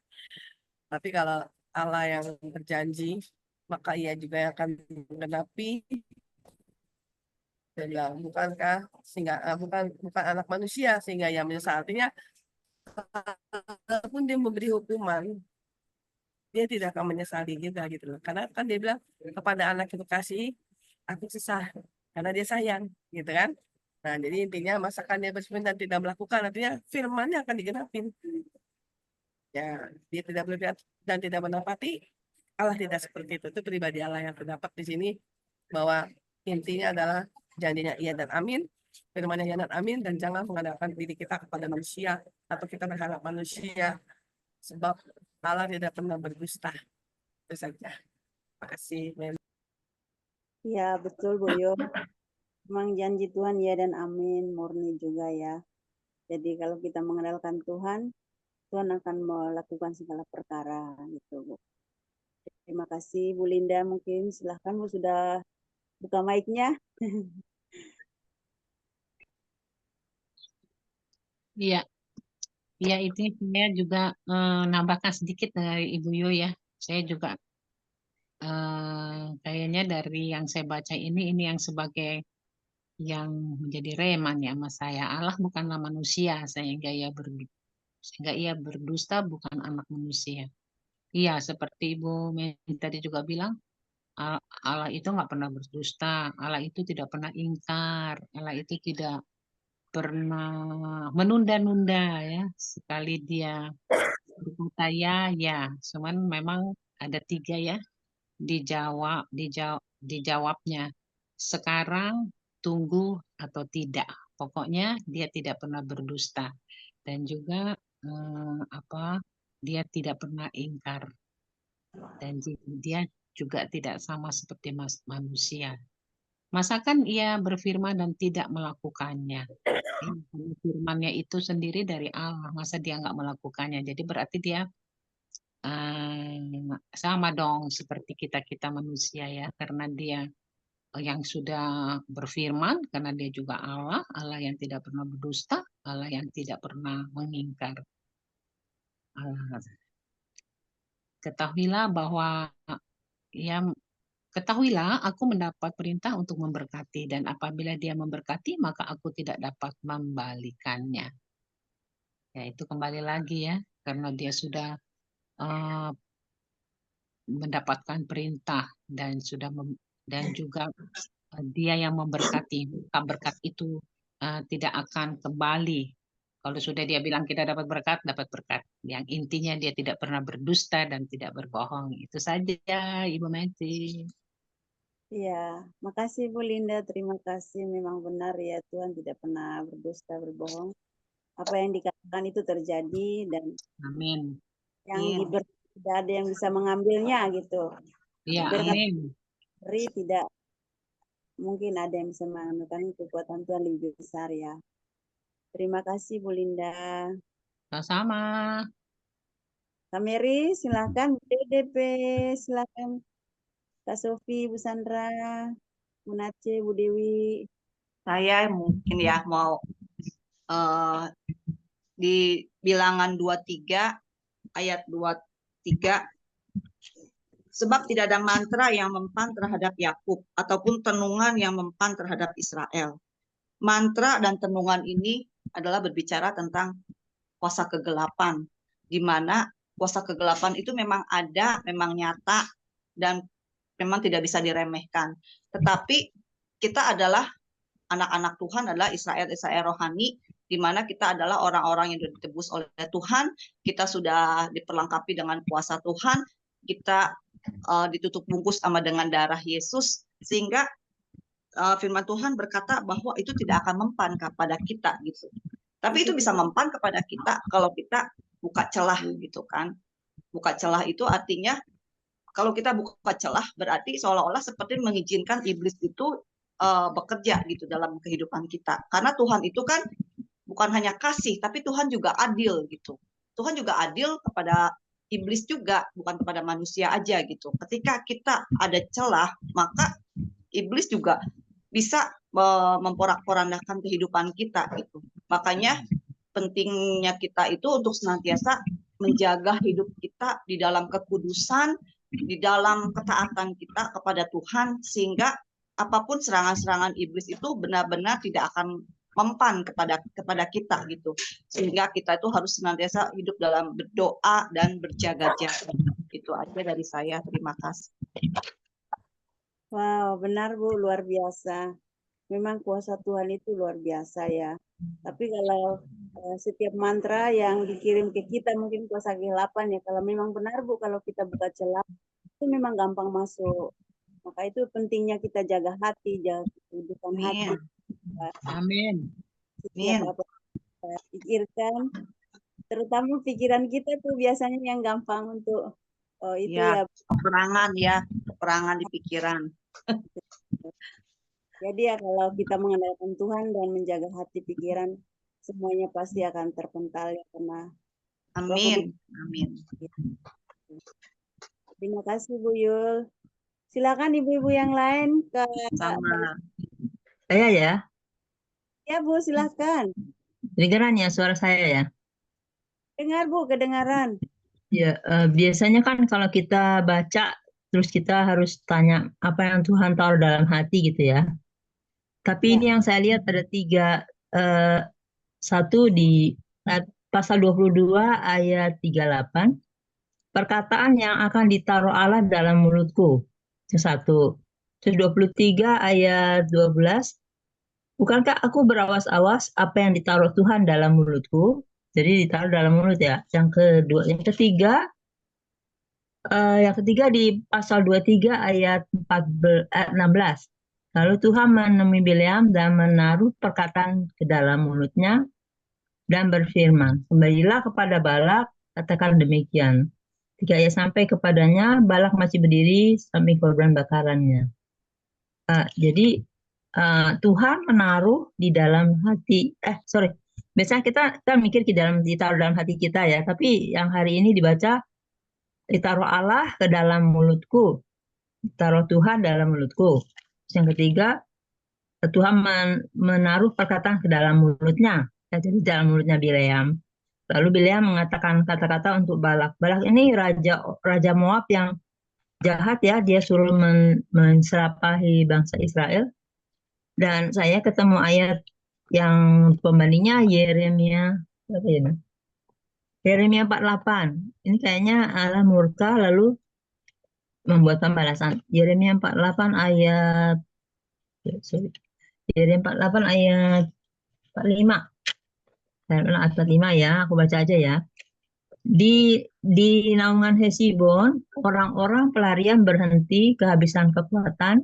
Speaker 11: Tapi kalau Allah yang berjanji, maka ia juga akan menggenapi. Dia bilang, bukankah sehingga bukan anak manusia sehingga ia menyesal. Artinya walaupun dia memberi hukuman, dia tidak akan menyesali juga gitu loh. Karena kan dia bilang kepada anak itu kasih, aku susah karena dia sayang gitu kan. Nah, jadi intinya masakan dia berfirman dan tidak melakukan, artinya firmannya akan digenapin. Ya, dia tidak berpihak dan tidak menepati, Allah tidak seperti itu. Itu pribadi Allah yang terdapat di sini, bahwa intinya adalah janjinya iya dan amin, firmannya iya dan amin, dan jangan mengandalkan diri kita kepada manusia, atau kita berharap manusia, sebab Allah tidak pernah berdusta. Itu saja. Terima kasih.
Speaker 1: Ya, betul Bu Yo. Memang janji Tuhan ya dan amin, murni juga ya. Jadi kalau kita mengandalkan Tuhan, Tuhan akan melakukan segala perkara gitu Bu. Terima kasih Bu Linda, mungkin silahkan Bu sudah buka mic-nya.
Speaker 3: Iya, ya itu saya juga nambahkan sedikit dari Ibu Yo ya. Saya juga kayaknya dari yang saya baca ini yang sebagai yang menjadi reman ya sama saya. Allah bukanlah manusia sehingga ia berdusta, bukan anak manusia. Iya, seperti Ibu Menti tadi juga bilang, Allah itu nggak pernah berdusta, Allah itu tidak pernah ingkar, Allah itu tidak pernah menunda-nunda ya. Sekali dia berkata ya, cuman memang ada 3 ya dijawabnya. Sekarang, tunggu atau tidak. Pokoknya dia tidak pernah berdusta dan juga dia tidak pernah ingkar dan dia juga tidak sama seperti manusia. Masakan ia berfirman dan tidak melakukannya. Firmannya itu sendiri dari Allah, masa dia nggak melakukannya? Jadi berarti dia sama dong seperti kita manusia ya, karena dia yang sudah berfirman, karena dia juga Allah yang tidak pernah berdusta, Allah yang tidak pernah mengingkar. Ketahuilah bahwa ketahuilah aku mendapat perintah untuk memberkati, dan apabila dia memberkati maka aku tidak dapat membalikannya. Ya itu kembali lagi ya, karena dia sudah mendapatkan perintah dan juga dia yang memberkati, maka berkat itu tidak akan kembali Kalau sudah dia bilang kita dapat berkat, dapat berkat. Yang intinya dia tidak pernah berdusta dan tidak berbohong. Itu saja, Ibu Meti.
Speaker 1: Ya, makasih Bu Linda, terima kasih. Memang benar ya, Tuhan tidak pernah berdusta, berbohong. Apa yang dikatakan itu terjadi dan
Speaker 3: Amin.
Speaker 1: yang diberi tidak ada yang bisa mengambilnya gitu.
Speaker 3: Iya,
Speaker 1: Berkat
Speaker 3: amin.
Speaker 1: beri tidak mungkin ada yang bisa mengambilkan, kekuatan Tuhan lebih besar ya. Terima kasih Bu Linda.
Speaker 3: Sama-sama.
Speaker 1: Kak Mary, silakan. DDP, silakan. Kak Sofi, Bu Sandra, Bu Nace, Bu Dewi.
Speaker 17: Saya mungkin ya mau di Bilangan 23 ayat 23, sebab tidak ada mantra yang mempan terhadap Yakub ataupun tenungan yang mempan terhadap Israel. Mantra dan tenungan ini adalah berbicara tentang kuasa kegelapan, di mana kuasa kegelapan itu memang ada, memang nyata, dan memang tidak bisa diremehkan. Tetapi kita adalah anak-anak Tuhan, adalah Israel rohani, di mana kita adalah orang-orang yang ditebus oleh Tuhan, kita sudah diperlengkapi dengan kuasa Tuhan, kita ditutup bungkus sama dengan darah Yesus, sehingga firman Tuhan berkata bahwa itu tidak akan mempan kepada kita gitu. Tapi itu bisa mempan kepada kita kalau kita buka celah gitu kan. Buka celah itu artinya kalau kita buka celah berarti seolah-olah seperti mengizinkan iblis itu bekerja gitu dalam kehidupan kita. Karena Tuhan itu kan bukan hanya kasih, tapi Tuhan juga adil gitu. Tuhan juga adil kepada iblis juga, bukan kepada manusia aja gitu. Ketika kita ada celah, maka iblis juga bisa memporak-porandakan kehidupan kita gitu. Makanya pentingnya kita itu untuk senantiasa menjaga hidup kita di dalam kekudusan, di dalam ketaatan kita kepada Tuhan, sehingga apapun serangan-serangan iblis itu benar-benar tidak akan mempan kepada kita gitu. Sehingga kita itu harus senantiasa hidup dalam berdoa dan berjaga-jaga. Itu aja dari saya. Terima kasih.
Speaker 1: Wow, benar Bu, luar biasa. Memang kuasa Tuhan itu luar biasa ya. Tapi kalau setiap mantra yang dikirim ke kita mungkin kuasa kegelapan ya. Kalau memang benar Bu, kalau kita buka celah itu memang gampang masuk. Maka itu pentingnya kita jaga hati, jaga kehidupan hati.
Speaker 3: Amin.
Speaker 1: Setiap apa kita pikirkan, terutama pikiran kita tuh biasanya yang gampang untuk itu ya.
Speaker 17: Peperangan di pikiran.
Speaker 1: Jadi ya kalau kita mengandalkan Tuhan dan menjaga hati pikiran, semuanya pasti akan terpental ya karena.
Speaker 17: Amin.
Speaker 1: Terima kasih Bu Yul. Silakan ibu-ibu yang lain ke.
Speaker 17: Sama.
Speaker 12: Saya ya.
Speaker 1: Ya Bu, silakan.
Speaker 12: Kedengaran ya suara saya ya?
Speaker 1: Dengar Bu, kedengaran.
Speaker 12: Ya, biasanya kan kalau kita baca, terus kita harus tanya apa yang Tuhan taruh dalam hati gitu ya. Tapi ini yang saya lihat ada 3, satu di pasal 22 ayat 38, perkataan yang akan ditaruh Allah dalam mulutku. Itu satu. Terus 23 ayat 12, bukankah aku berawas-awas apa yang ditaruh Tuhan dalam mulutku? Jadi ditaruh dalam mulut ya. Yang ketiga di pasal 23 ayat 16. Lalu Tuhan menemui Bileam dan menaruh perkataan ke dalam mulutnya dan berfirman, kembalilah kepada Balak, katakan demikian. Ketika ia sampai kepadanya, Balak masih berdiri samping korban bakarannya. Jadi Tuhan menaruh di dalam hati, biasanya kita mikir ditaruh dalam hati kita ya, tapi yang hari ini dibaca, ditaruh Allah ke dalam mulutku, ditaruh Tuhan dalam mulutku. Yang ketiga, Tuhan menaruh perkataan ke dalam mulutnya, jadi dalam mulutnya Bileam. Lalu Bileam mengatakan kata-kata untuk Balak. Balak ini raja Moab yang jahat ya, dia suruh menserakahi bangsa Israel. Dan saya ketemu ayat yang pembandingnya Yeremia 48. Ini kayaknya Allah murka lalu membuat pembalasan. Yeremia 48 ayat 45. ayat 45 ya, aku baca aja ya. Di naungan Hesibon, orang-orang pelarian berhenti kehabisan kekuatan,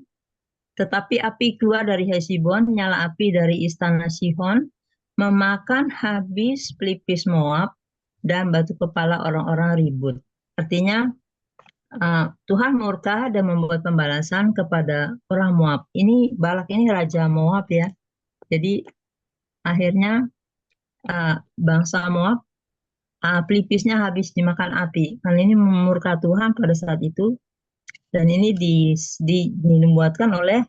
Speaker 12: tetapi api keluar dari Hesibon, nyala api dari istana Sihon, memakan habis pelipis Moab, dan batu kepala orang-orang ribut. Artinya, Tuhan murka dan membuat pembalasan kepada orang Moab. Ini Balak ini raja Moab ya. Jadi akhirnya bangsa Moab pelipisnya habis dimakan api. Karena ini memurka Tuhan pada saat itu. Dan ini dinubuatkan oleh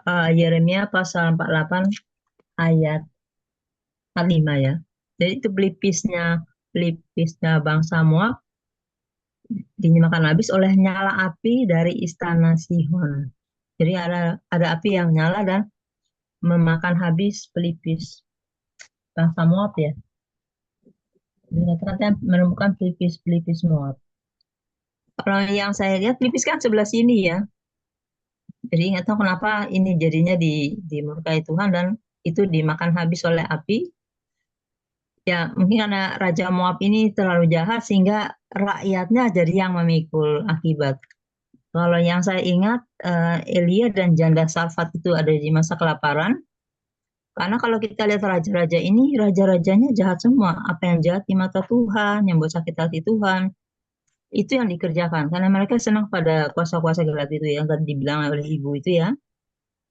Speaker 12: Yeremia pasal 48 ayat 45 ya. Jadi itu pelipisnya bangsa Moab dimakan habis oleh nyala api dari istana Sihon. Jadi ada api yang nyala dan memakan habis pelipis bangsa Moab ya. Ternyata menemukan pelipis Moab. Kalau yang saya lihat pelipis kan sebelah sini ya. Jadi nggak tahu kenapa ini jadinya dimurkai Tuhan dan itu dimakan habis oleh api. Ya mungkin karena Raja Moab ini terlalu jahat sehingga rakyatnya jadi yang memikul akibat. Kalau yang saya ingat Elia dan janda Sarfat itu ada di masa kelaparan. Karena kalau kita lihat raja-raja ini, raja-rajanya jahat semua. Apa yang jahat di mata Tuhan, yang buat sakit hati Tuhan, itu yang dikerjakan. Karena mereka senang pada kuasa-kuasa gelap itu yang tadi dibilang oleh ibu itu ya.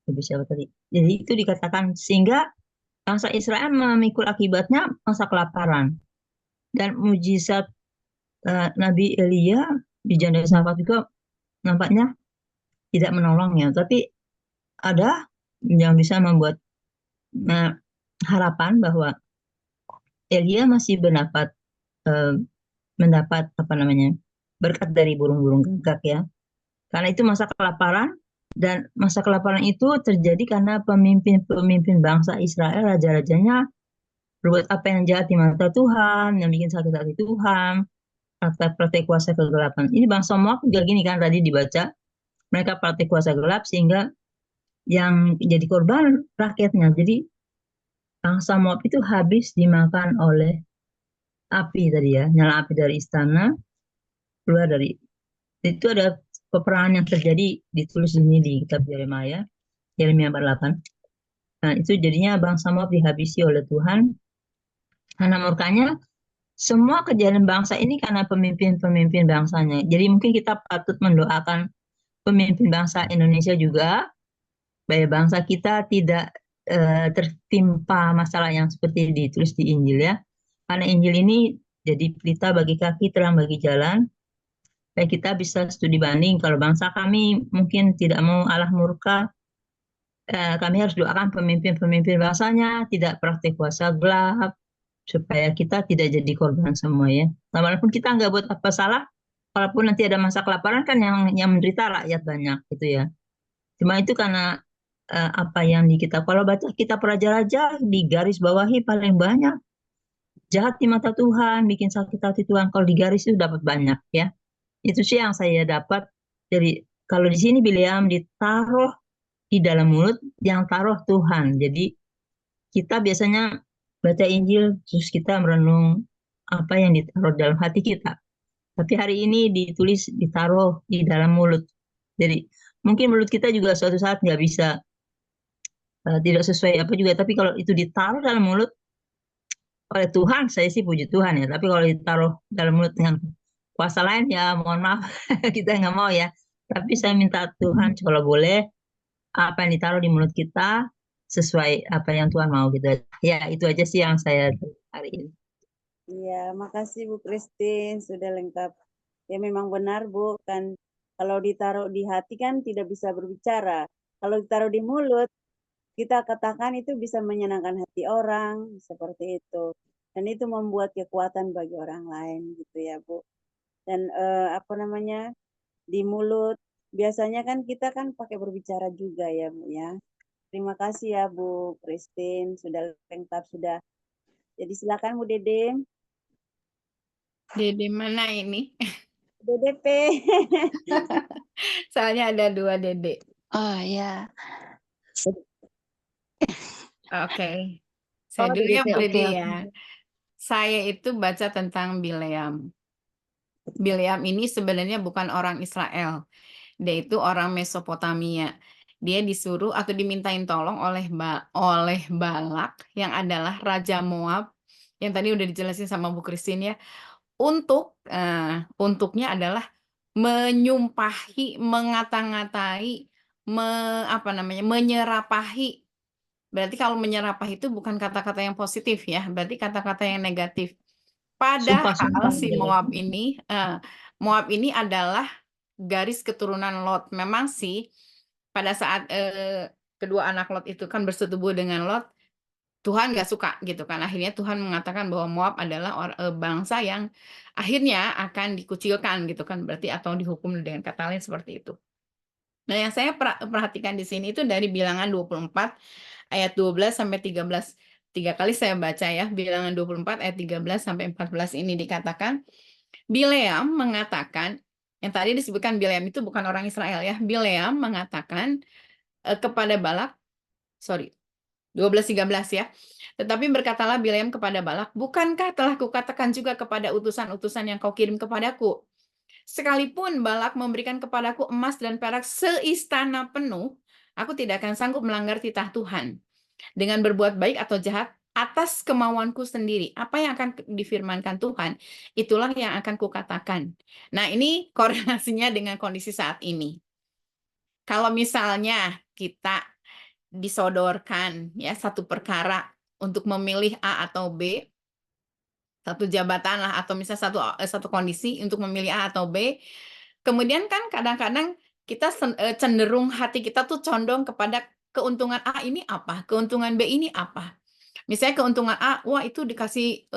Speaker 12: Ibu siapa tadi? Jadi itu dikatakan sehingga bangsa Israel memikul akibatnya masa kelaparan. Dan mujizat Nabi Elia di janda Sarfat juga nampaknya tidak menolongnya. Tapi ada yang bisa membuat harapan bahwa Elia masih mendapat berkat dari burung-burung gagak ya. Karena itu masa kelaparan dan masa kelaparan itu terjadi karena pemimpin bangsa Israel, raja-rajanya berbuat apa yang jahat di mata Tuhan, yang bikin sakit hati Tuhan, praktek kuasa kegelapan. Ini bangsa Moab juga gini kan tadi dibaca, mereka praktek kuasa gelap sehingga yang jadi korban rakyatnya. Jadi bangsa Moab itu habis dimakan oleh api tadi ya, nyala api dari istana, keluar dari itu ada peperangan yang terjadi ditulis ini di kitab Yeremia 48. Nah itu jadinya bangsa Moab dihabisi oleh Tuhan karena murkanya. Semua kejadian bangsa ini karena pemimpin-pemimpin bangsanya. Jadi mungkin kita patut mendoakan pemimpin bangsa Indonesia juga, supaya bangsa kita tidak tertimpa masalah yang seperti ditulis di Injil ya. Karena Injil ini jadi pelita bagi kaki, terang bagi jalan. Supaya kita bisa studi banding. Kalau bangsa kami mungkin tidak mau Allah murka, kami harus doakan pemimpin-pemimpin bangsanya tidak praktik kuasa gelap, supaya kita tidak jadi korban semua ya. Nah, walaupun kita nggak buat apa salah, walaupun nanti ada masa kelaparan kan yang menderita rakyat banyak gitu ya. Cuma itu karena apa yang di kitab, kalau baca kitab raja-raja di garis bawahi paling banyak jahat di mata Tuhan, bikin sakit hati Tuhan. Kalau di garis itu dapat banyak ya. Itu sih yang saya dapat. Jadi kalau di sini Bileam ditaruh di dalam mulut, yang taruh Tuhan. Jadi kita biasanya baca Injil terus kita merenung apa yang ditaruh dalam hati kita. Tapi hari ini ditaruh di dalam mulut. Jadi mungkin mulut kita juga suatu saat nggak bisa tidak sesuai apa juga. Tapi kalau itu ditaruh dalam mulut oleh Tuhan, saya sih puji Tuhan ya. Tapi kalau ditaruh dalam mulut dengan kuasa lain ya mohon maaf kita nggak mau ya. Tapi saya minta Tuhan kalau boleh apa yang ditaruh di mulut kita sesuai apa yang Tuhan mau gitu. Ya itu aja sih yang saya hari ini.
Speaker 1: Iya, makasih Bu Christine sudah lengkap. Ya memang benar Bu, kan kalau ditaruh di hati kan tidak bisa berbicara. Kalau ditaruh di mulut, kita katakan itu bisa menyenangkan hati orang, seperti itu. Dan itu membuat kekuatan bagi orang lain gitu ya Bu. Dan di mulut, biasanya kan kita kan pakai berbicara juga ya Bu ya. Terima kasih ya Bu Christine, sudah lengkap sudah. Jadi silakan Bu Dede.
Speaker 5: Dede mana ini?
Speaker 1: DDP.
Speaker 5: Soalnya ada 2 Dede.
Speaker 15: Oh ya.
Speaker 5: Oke. Saya
Speaker 16: Oh,
Speaker 5: dulu ya
Speaker 16: gitu.
Speaker 5: Bu
Speaker 16: Oke,
Speaker 5: Lidi
Speaker 16: oke.
Speaker 5: ya. Saya itu baca tentang Bileam. Bileam ini sebenarnya bukan orang Israel. Dia itu orang Mesopotamia. Dia disuruh atau dimintain tolong oleh Balak yang adalah Raja Moab yang tadi udah dijelasin sama Bu Christine ya. Untuknya adalah menyumpahi, mengata-ngatai, menyerapahi. Berarti kalau menyerapahi itu bukan kata-kata yang positif ya, berarti kata-kata yang negatif. Padahal
Speaker 12: Sumpah-sumpah
Speaker 5: si
Speaker 12: gitu.
Speaker 5: Moab ini adalah garis keturunan Lot. Memang sih pada saat kedua anak Lot itu kan bersetubuh dengan Lot, Tuhan nggak suka gitu kan. Akhirnya Tuhan mengatakan bahwa Moab adalah bangsa yang akhirnya akan dikucilkan gitu kan. Berarti atau dihukum dengan kata lain seperti itu. Nah, yang saya perhatikan di sini itu dari Bilangan 24 ayat 12 sampai 13. 3 kali saya baca ya, Bilangan 24 ayat 13 sampai 14 ini dikatakan Bileam mengatakan, yang tadi disebutkan Bileam itu bukan orang Israel ya. Bileam mengatakan kepada Balak, 12:13 ya. Tetapi berkatalah Bileam kepada Balak, bukankah telah kukatakan juga kepada utusan-utusan yang kau kirim kepadaku? Sekalipun Balak memberikan kepadaku emas dan perak seistana penuh, aku tidak akan sanggup melanggar titah Tuhan dengan berbuat baik atau jahat atas kemauanku sendiri. Apa yang akan difirmankan Tuhan, itulah yang akan kukatakan. Nah, ini korelasinya dengan kondisi saat ini. Kalau misalnya kita disodorkan ya satu perkara untuk memilih A atau B, satu jabatan lah atau misalnya satu kondisi untuk memilih A atau B, kemudian kan kadang-kadang kita cenderung hati kita tuh condong kepada keuntungan A ini apa, keuntungan B ini apa. Misalnya keuntungan A, wah itu dikasih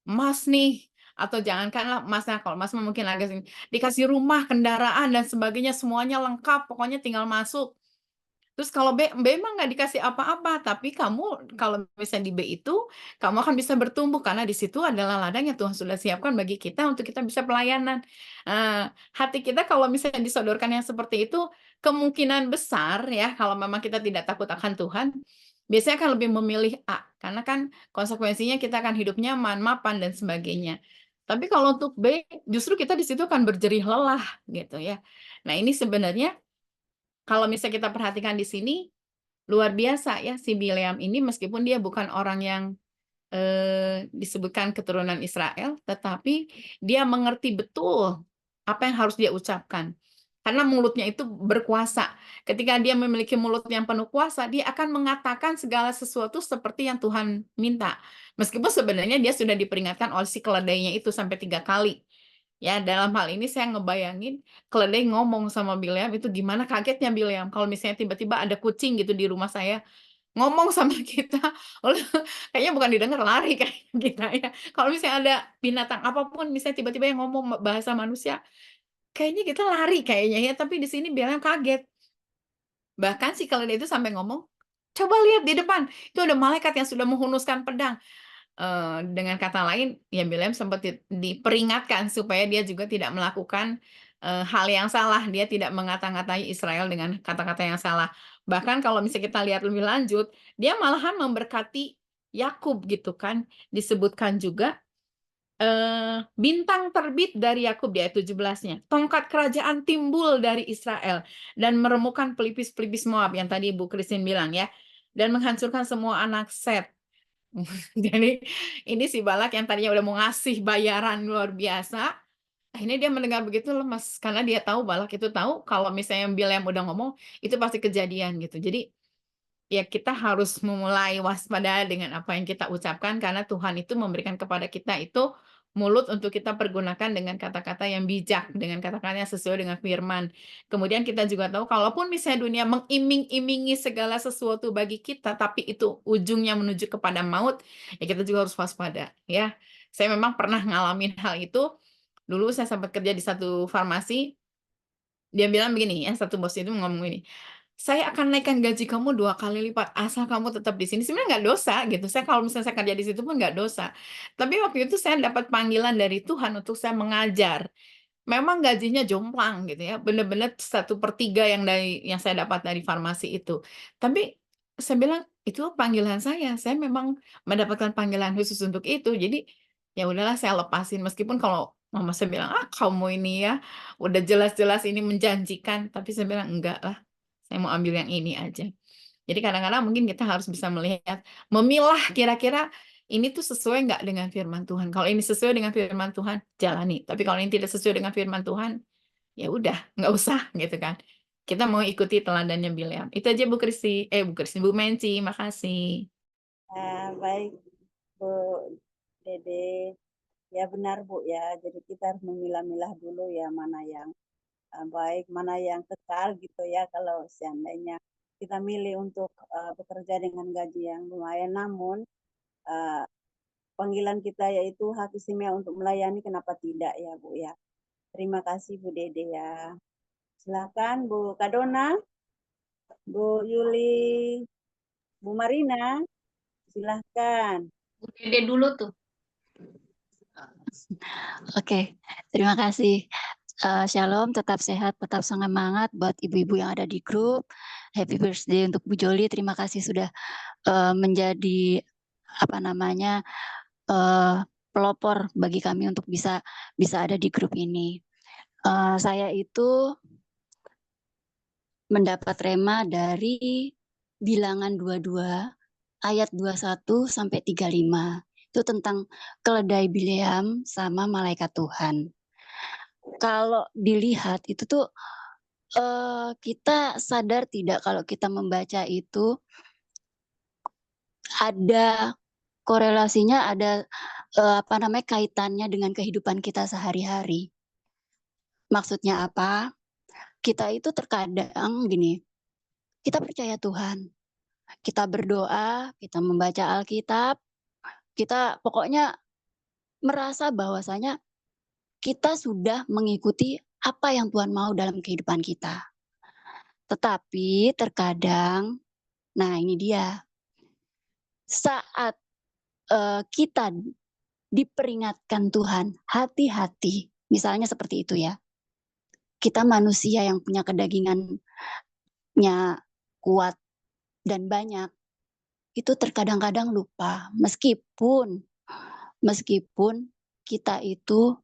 Speaker 5: emas nih, atau jangankanlah emasnya, kalau emas mungkin agak dikasih rumah, kendaraan dan sebagainya, semuanya lengkap, pokoknya tinggal masuk. Terus kalau B emang nggak dikasih apa-apa, tapi kamu kalau misalnya di B itu, kamu akan bisa bertumbuh karena di situ adalah ladang yang Tuhan sudah siapkan bagi kita untuk kita bisa pelayanan. Hati kita kalau misalnya disodorkan yang seperti itu, kemungkinan besar ya, kalau memang kita tidak takut akan Tuhan, biasanya akan lebih memilih A, karena kan konsekuensinya kita akan hidup nyaman, mapan, dan sebagainya. Tapi kalau untuk B, justru kita di situ akan berjerih lelah gitu ya. Nah ini sebenarnya kalau misalnya kita perhatikan di sini, luar biasa ya si Bileam ini meskipun dia bukan orang yang disebutkan keturunan Israel, tetapi dia mengerti betul apa yang harus dia ucapkan. Karena mulutnya itu berkuasa. Ketika dia memiliki mulut yang penuh kuasa, dia akan mengatakan segala sesuatu seperti yang Tuhan minta. Meskipun sebenarnya dia sudah diperingatkan oleh si keledainya itu sampai 3 kali. Ya, dalam hal ini saya ngebayangin keledai ngomong sama Bileam itu gimana kagetnya Bileam kalau misalnya tiba-tiba ada kucing gitu di rumah saya ngomong sama kita, kayaknya bukan didengar lari kayak kita ya. Kalau misalnya ada binatang apapun misalnya tiba-tiba yang ngomong bahasa manusia, kayaknya kita lari kayaknya ya. Tapi di sini Bileam kaget. Bahkan si keledai itu sampai ngomong, coba lihat di depan itu ada malaikat yang sudah menghunuskan pedang. Dengan kata lain, ya Bileam sempat diperingatkan supaya dia juga tidak melakukan hal yang salah. Dia tidak mengata-ngatai Israel dengan kata-kata yang salah. Bahkan kalau misalnya kita lihat lebih lanjut, dia malahan memberkati Yakub gitu kan. Disebutkan juga bintang terbit dari Yakub di ayat 17-nya. Tongkat kerajaan timbul dari Israel dan meremukkan pelipis-pelipis Moab yang tadi Bu Christine bilang ya. Dan menghancurkan semua anak Set. Jadi ini si Balak yang tadinya udah mau ngasih bayaran luar biasa, akhirnya dia mendengar begitu lemas karena dia tahu Balak itu tahu kalau misalnya Bileam udah ngomong itu pasti kejadian gitu. Jadi ya kita harus memulai waspada dengan apa yang kita ucapkan karena Tuhan itu memberikan kepada kita itu mulut untuk kita pergunakan dengan kata-kata yang bijak, dengan kata-kata yang sesuai dengan firman. Kemudian kita juga tahu kalaupun misalnya dunia mengiming-imingi segala sesuatu bagi kita, tapi itu ujungnya menuju kepada maut, ya kita juga harus waspada. Ya, saya memang pernah ngalamin hal itu. Dulu saya sempat kerja di satu farmasi. Dia bilang begini, ya satu bos itu ngomong gini, saya akan naikkan gaji kamu 2 kali lipat asal kamu tetap di sini. Sebenarnya nggak dosa gitu. Saya kalau misalnya saya kerja di situ pun nggak dosa. Tapi waktu itu saya dapat panggilan dari Tuhan untuk saya mengajar. Memang gajinya jomplang gitu ya. Benar-benar 1/3 yang saya dapat dari farmasi itu. Tapi saya bilang itu panggilan saya. Saya memang mendapatkan panggilan khusus untuk itu. Jadi ya udahlah saya lepasin meskipun kalau mama saya bilang, "Ah, kamu ini ya udah jelas-jelas ini menjanjikan." Tapi saya bilang, "Enggak lah. Saya mau ambil yang ini aja." Jadi kadang-kadang mungkin kita harus bisa melihat, memilah kira-kira ini tuh sesuai nggak dengan firman Tuhan. Kalau ini sesuai dengan firman Tuhan, jalani. Tapi kalau ini tidak sesuai dengan firman Tuhan, ya udah, nggak usah gitu kan. Kita mau ikuti teladannya Bileam. Itu aja Bu Kristi, Bu Menci, makasih.
Speaker 1: Baik Bu Dede. Ya benar Bu ya. Jadi kita harus memilah-milah dulu ya mana yang baik, mana yang kekal gitu ya. Kalau seandainya kita milih untuk bekerja dengan gaji yang lumayan, namun panggilan kita yaitu hak istimewa untuk melayani, kenapa tidak ya Bu ya. Terima kasih Bu Dede ya. Silakan Bu Kadona, Bu Yuli, Bu Marina, silahkan.
Speaker 7: Bu Dede dulu tuh.
Speaker 15: Oke, terima kasih. Shalom, tetap sehat, tetap semangat buat ibu-ibu yang ada di grup. Happy birthday untuk Bu Joli. Terima kasih sudah menjadi pelopor bagi kami untuk bisa ada di grup ini. Saya itu mendapat rema dari Bilangan 22 ayat 21 sampai 35. Itu tentang keledai Bileam sama malaikat Tuhan. Kalau dilihat itu tuh kita sadar tidak kalau kita membaca itu ada korelasinya, ada kaitannya dengan kehidupan kita sehari-hari. Maksudnya apa? Kita itu terkadang gini, kita percaya Tuhan, kita berdoa, kita membaca Alkitab, kita pokoknya merasa bahwasanya kita sudah mengikuti apa yang Tuhan mau dalam kehidupan kita. Tetapi terkadang, nah ini dia, saat kita diperingatkan Tuhan, hati-hati, misalnya seperti itu ya. Kita manusia yang punya kedagingannya kuat dan banyak, itu terkadang-kadang lupa, meskipun kita itu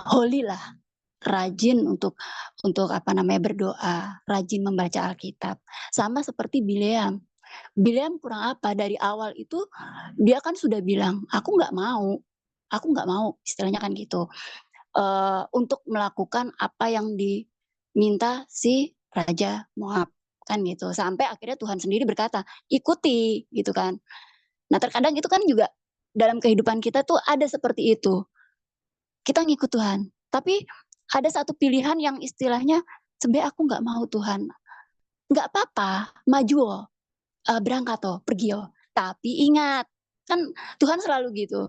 Speaker 15: holy lah, rajin untuk berdoa, rajin membaca Alkitab. Sama seperti Bileam. Bileam kurang apa? Dari awal itu dia kan sudah bilang, aku nggak mau, istilahnya kan gitu. Untuk melakukan apa yang diminta si Raja Moab, kan gitu. Sampai akhirnya Tuhan sendiri berkata, ikuti, gitu kan. Nah terkadang itu kan juga dalam kehidupan kita tuh ada seperti itu. Kita ngikut Tuhan, tapi ada satu pilihan yang istilahnya, sebenarnya aku nggak mau Tuhan. Nggak apa-apa, maju, berangkat pergi. Tapi ingat, kan Tuhan selalu gitu.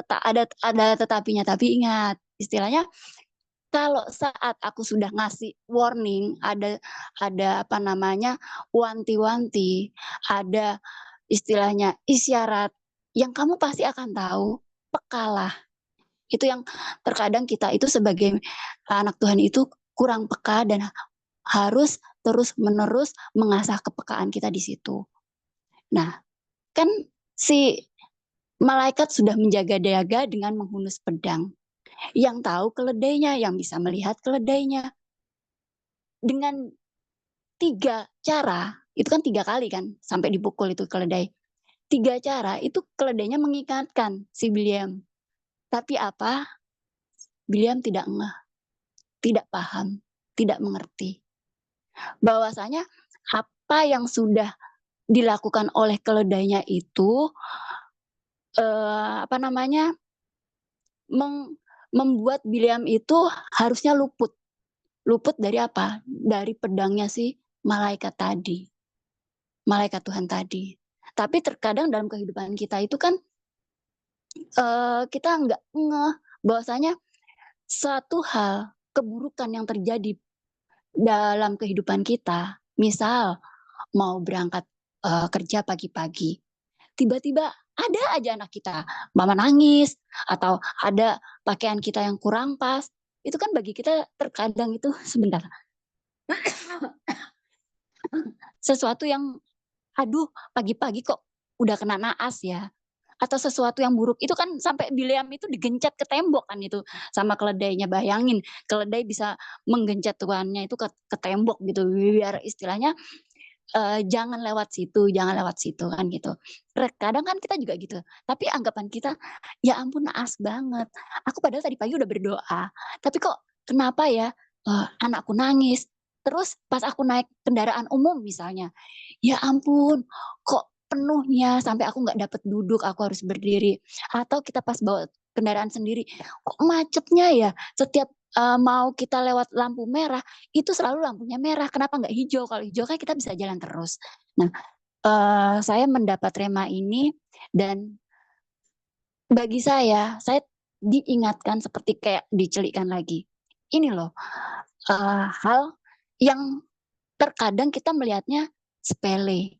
Speaker 15: Ada tetapinya, tapi ingat, istilahnya kalau saat aku sudah ngasih warning, ada wanti-wanti, ada istilahnya isyarat yang kamu pasti akan tahu, pekalah. Itu yang terkadang kita itu sebagai anak Tuhan itu kurang peka dan harus terus-menerus mengasah kepekaan kita di situ. Nah, kan si malaikat sudah menjaga-jaga dengan menghunus pedang. Yang tahu keledainya, yang bisa melihat keledainya. Dengan 3 cara, itu kan 3 kali kan sampai dipukul itu keledai. 3 cara itu keledainya mengingatkan si Bileam. Tapi apa? Bileam tidak ngeh, tidak paham, tidak mengerti. Bahwasanya apa yang sudah dilakukan oleh keledainya itu membuat Bileam itu harusnya luput dari apa? Dari pedangnya si malaikat Tuhan tadi. Tapi terkadang dalam kehidupan kita itu kan kita nggak ngeh bahwasanya satu hal keburukan yang terjadi dalam kehidupan kita, misal mau berangkat kerja pagi-pagi, tiba-tiba ada aja anak kita mama nangis, atau ada pakaian kita yang kurang pas, itu kan bagi kita terkadang itu sebentar sesuatu yang aduh pagi-pagi kok udah kena naas ya, atau sesuatu yang buruk itu kan sampai Bileam itu digencet ke tembok kan itu sama keledainya. Bayangin keledai bisa menggencet tuannya itu ke tembok gitu biar istilahnya jangan lewat situ kan gitu. Kadang kan kita juga gitu. Tapi anggapan kita, ya ampun naas banget. Aku padahal tadi pagi udah berdoa, tapi kok kenapa ya anakku nangis. Terus pas aku naik kendaraan umum misalnya, ya ampun kok penuhnya sampai aku nggak dapat duduk, aku harus berdiri. Atau kita pas bawa kendaraan sendiri, kok macetnya ya. Setiap mau kita lewat lampu merah, itu selalu lampunya merah. Kenapa nggak hijau? Kalau hijau kan kita bisa jalan terus. Nah, saya mendapat rema ini dan bagi saya diingatkan seperti kayak dicelikkan lagi. Ini loh hal yang terkadang kita melihatnya sepele,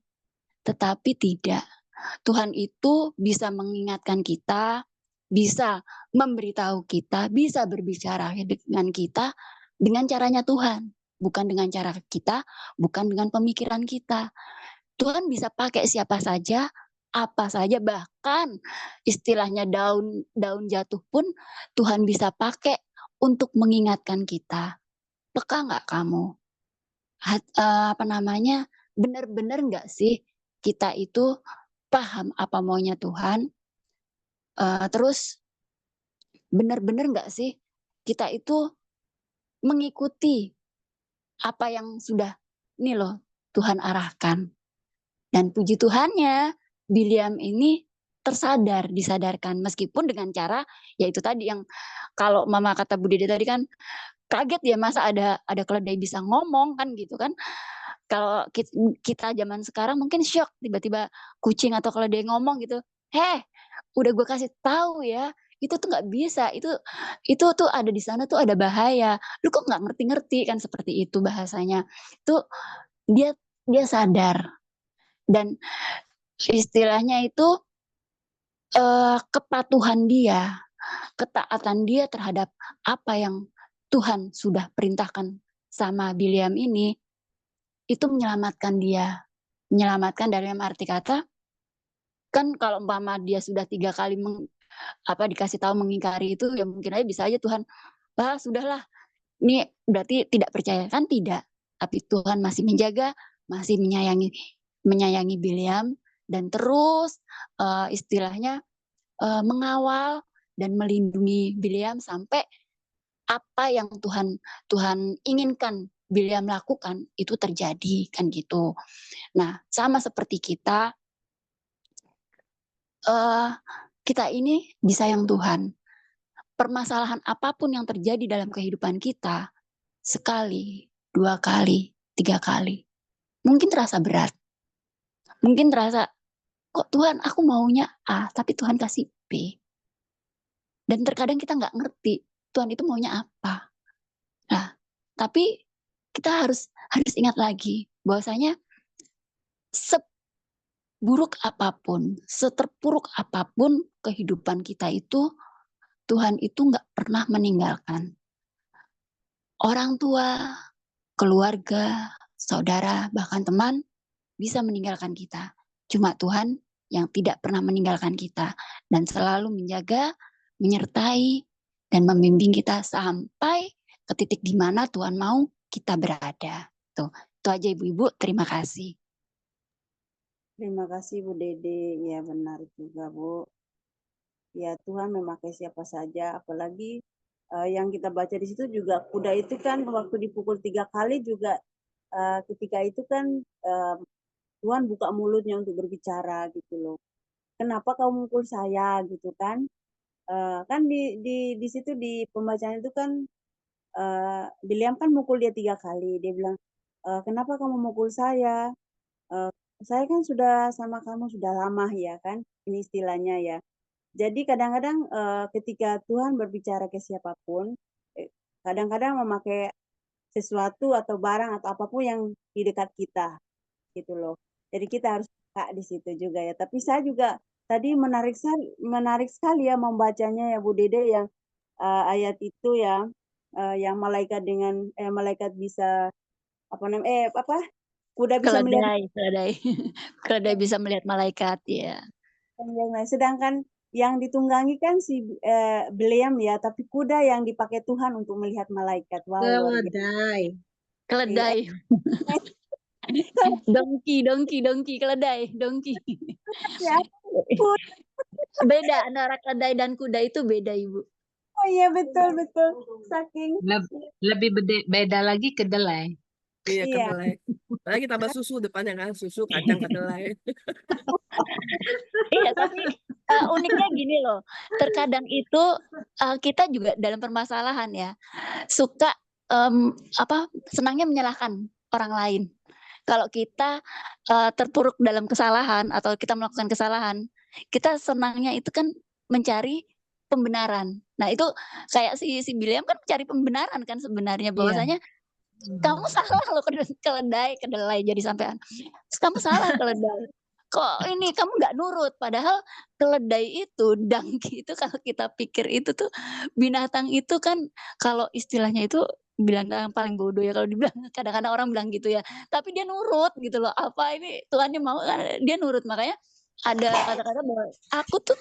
Speaker 15: tetapi tidak. Tuhan itu bisa mengingatkan kita, bisa memberitahu kita, bisa berbicara dengan kita dengan caranya Tuhan, bukan dengan cara kita, bukan dengan pemikiran kita. Tuhan bisa pakai siapa saja, apa saja, bahkan istilahnya daun jatuh pun Tuhan bisa pakai untuk mengingatkan kita. Peka nggak kamu? Benar-benar nggak sih kita itu paham apa maunya Tuhan? Terus benar-benar nggak sih kita itu mengikuti apa yang sudah ini loh Tuhan arahkan? Dan puji Tuhannya, Bileam ini disadarkan meskipun dengan cara yaitu tadi yang kalau Mama kata Bu Dede tadi kan kaget ya masa ada keledai bisa ngomong kan gitu kan. Kalau kita zaman sekarang mungkin shock tiba-tiba kucing atau keledai ngomong gitu. Udah gue kasih tahu ya, itu tuh nggak bisa, itu tuh ada di sana tuh ada bahaya. Lu kok nggak ngerti-ngerti kan seperti itu bahasanya. Tuh dia sadar dan istilahnya itu kepatuhan dia, ketaatan dia terhadap apa yang Tuhan sudah perintahkan sama Bileam ini itu menyelamatkan dia. Menyelamatkan dalam arti kata kan kalau umpama dia sudah 3 kali dikasih tahu mengingkari itu ya mungkin aja bisa aja Tuhan sudahlah ini berarti tidak percaya kan tidak, tapi Tuhan masih menjaga, masih menyayangi Bileam dan terus istilahnya mengawal dan melindungi Bileam sampai apa yang Tuhan inginkan Bileam lakukan itu terjadi kan gitu. Nah sama seperti kita ini disayang Tuhan. Permasalahan apapun yang terjadi dalam kehidupan kita, sekali, 2 kali, 3 kali, mungkin terasa berat. Mungkin terasa, kok Tuhan aku maunya A, tapi Tuhan kasih B. Dan terkadang kita nggak ngerti, Tuhan itu maunya apa. Nah, tapi kita harus ingat lagi, bahwasanya seburuk apapun, seterpuruk apapun kehidupan kita itu, Tuhan itu nggak pernah meninggalkan. Orang tua, keluarga, saudara, bahkan teman bisa meninggalkan kita. Cuma Tuhan yang tidak pernah meninggalkan kita dan selalu menjaga, menyertai, dan membimbing kita sampai ke titik di mana Tuhan mau kita berada. Tuh, itu aja Ibu-Ibu, terima kasih.
Speaker 1: Terima kasih Bu Dede, ya benar juga Bu. Ya Tuhan memakai siapa saja, apalagi yang kita baca di situ juga kuda itu kan waktu dipukul 3 kali juga ketika itu kan Tuhan buka mulutnya untuk berbicara gitu loh. Kenapa kau mukul saya gitu kan? Kan di situ di pembacaan itu kan Bileam kan mukul dia 3 kali. Dia bilang, kenapa kamu mukul saya? Saya kan sudah sama kamu sudah lama ya kan? Ini istilahnya ya. Jadi kadang-kadang ketika Tuhan berbicara ke siapapun, kadang-kadang memakai sesuatu atau barang atau apapun yang di dekat kita, gitu loh. Jadi kita harus peka di situ juga ya. Tapi saya juga tadi menarik sekali ya membacanya ya Bu Dede yang ayat itu ya, yang malaikat bisa kuda bisa melihat
Speaker 15: Keledai. Keledai bisa melihat malaikat, ya.
Speaker 1: sedangkan yang ditunggangi kan si Bileam ya, tapi kuda yang dipakai Tuhan untuk melihat malaikat. Wow, luar biasa.
Speaker 15: Keledai. Dongki, keledai, dongki.
Speaker 1: Ya,
Speaker 15: Beda antara keledai dan kuda itu beda, Ibu.
Speaker 1: Oh iya, betul. Saking
Speaker 3: Lebih beda lagi kedelai.
Speaker 11: Iya,
Speaker 1: Iya.
Speaker 11: kedelai. Lagi tambah susu depannya kan, susu, kacang, kedelai.
Speaker 15: Iya, tapi uniknya gini loh. Terkadang itu kita juga dalam permasalahan ya, suka senangnya menyalahkan orang lain. Kalau kita terpuruk dalam kesalahan atau kita melakukan kesalahan, kita senangnya itu kan mencari pembenaran. Nah, itu kayak si Bileam kan mencari pembenaran kan sebenarnya, bahwasanya kamu salah loh kedelai jadi sampean. Kamu salah keledai. Kok ini kamu nggak nurut, padahal keledai itu, dangki itu kalau kita pikir itu tuh binatang itu kan, kalau istilahnya itu bilang yang paling bodoh ya kalau dibilang, kadang-kadang orang bilang gitu ya, tapi dia nurut gitu loh, apa ini Tuhannya mau kan dia nurut. Makanya ada kata-kata bahwa aku tuh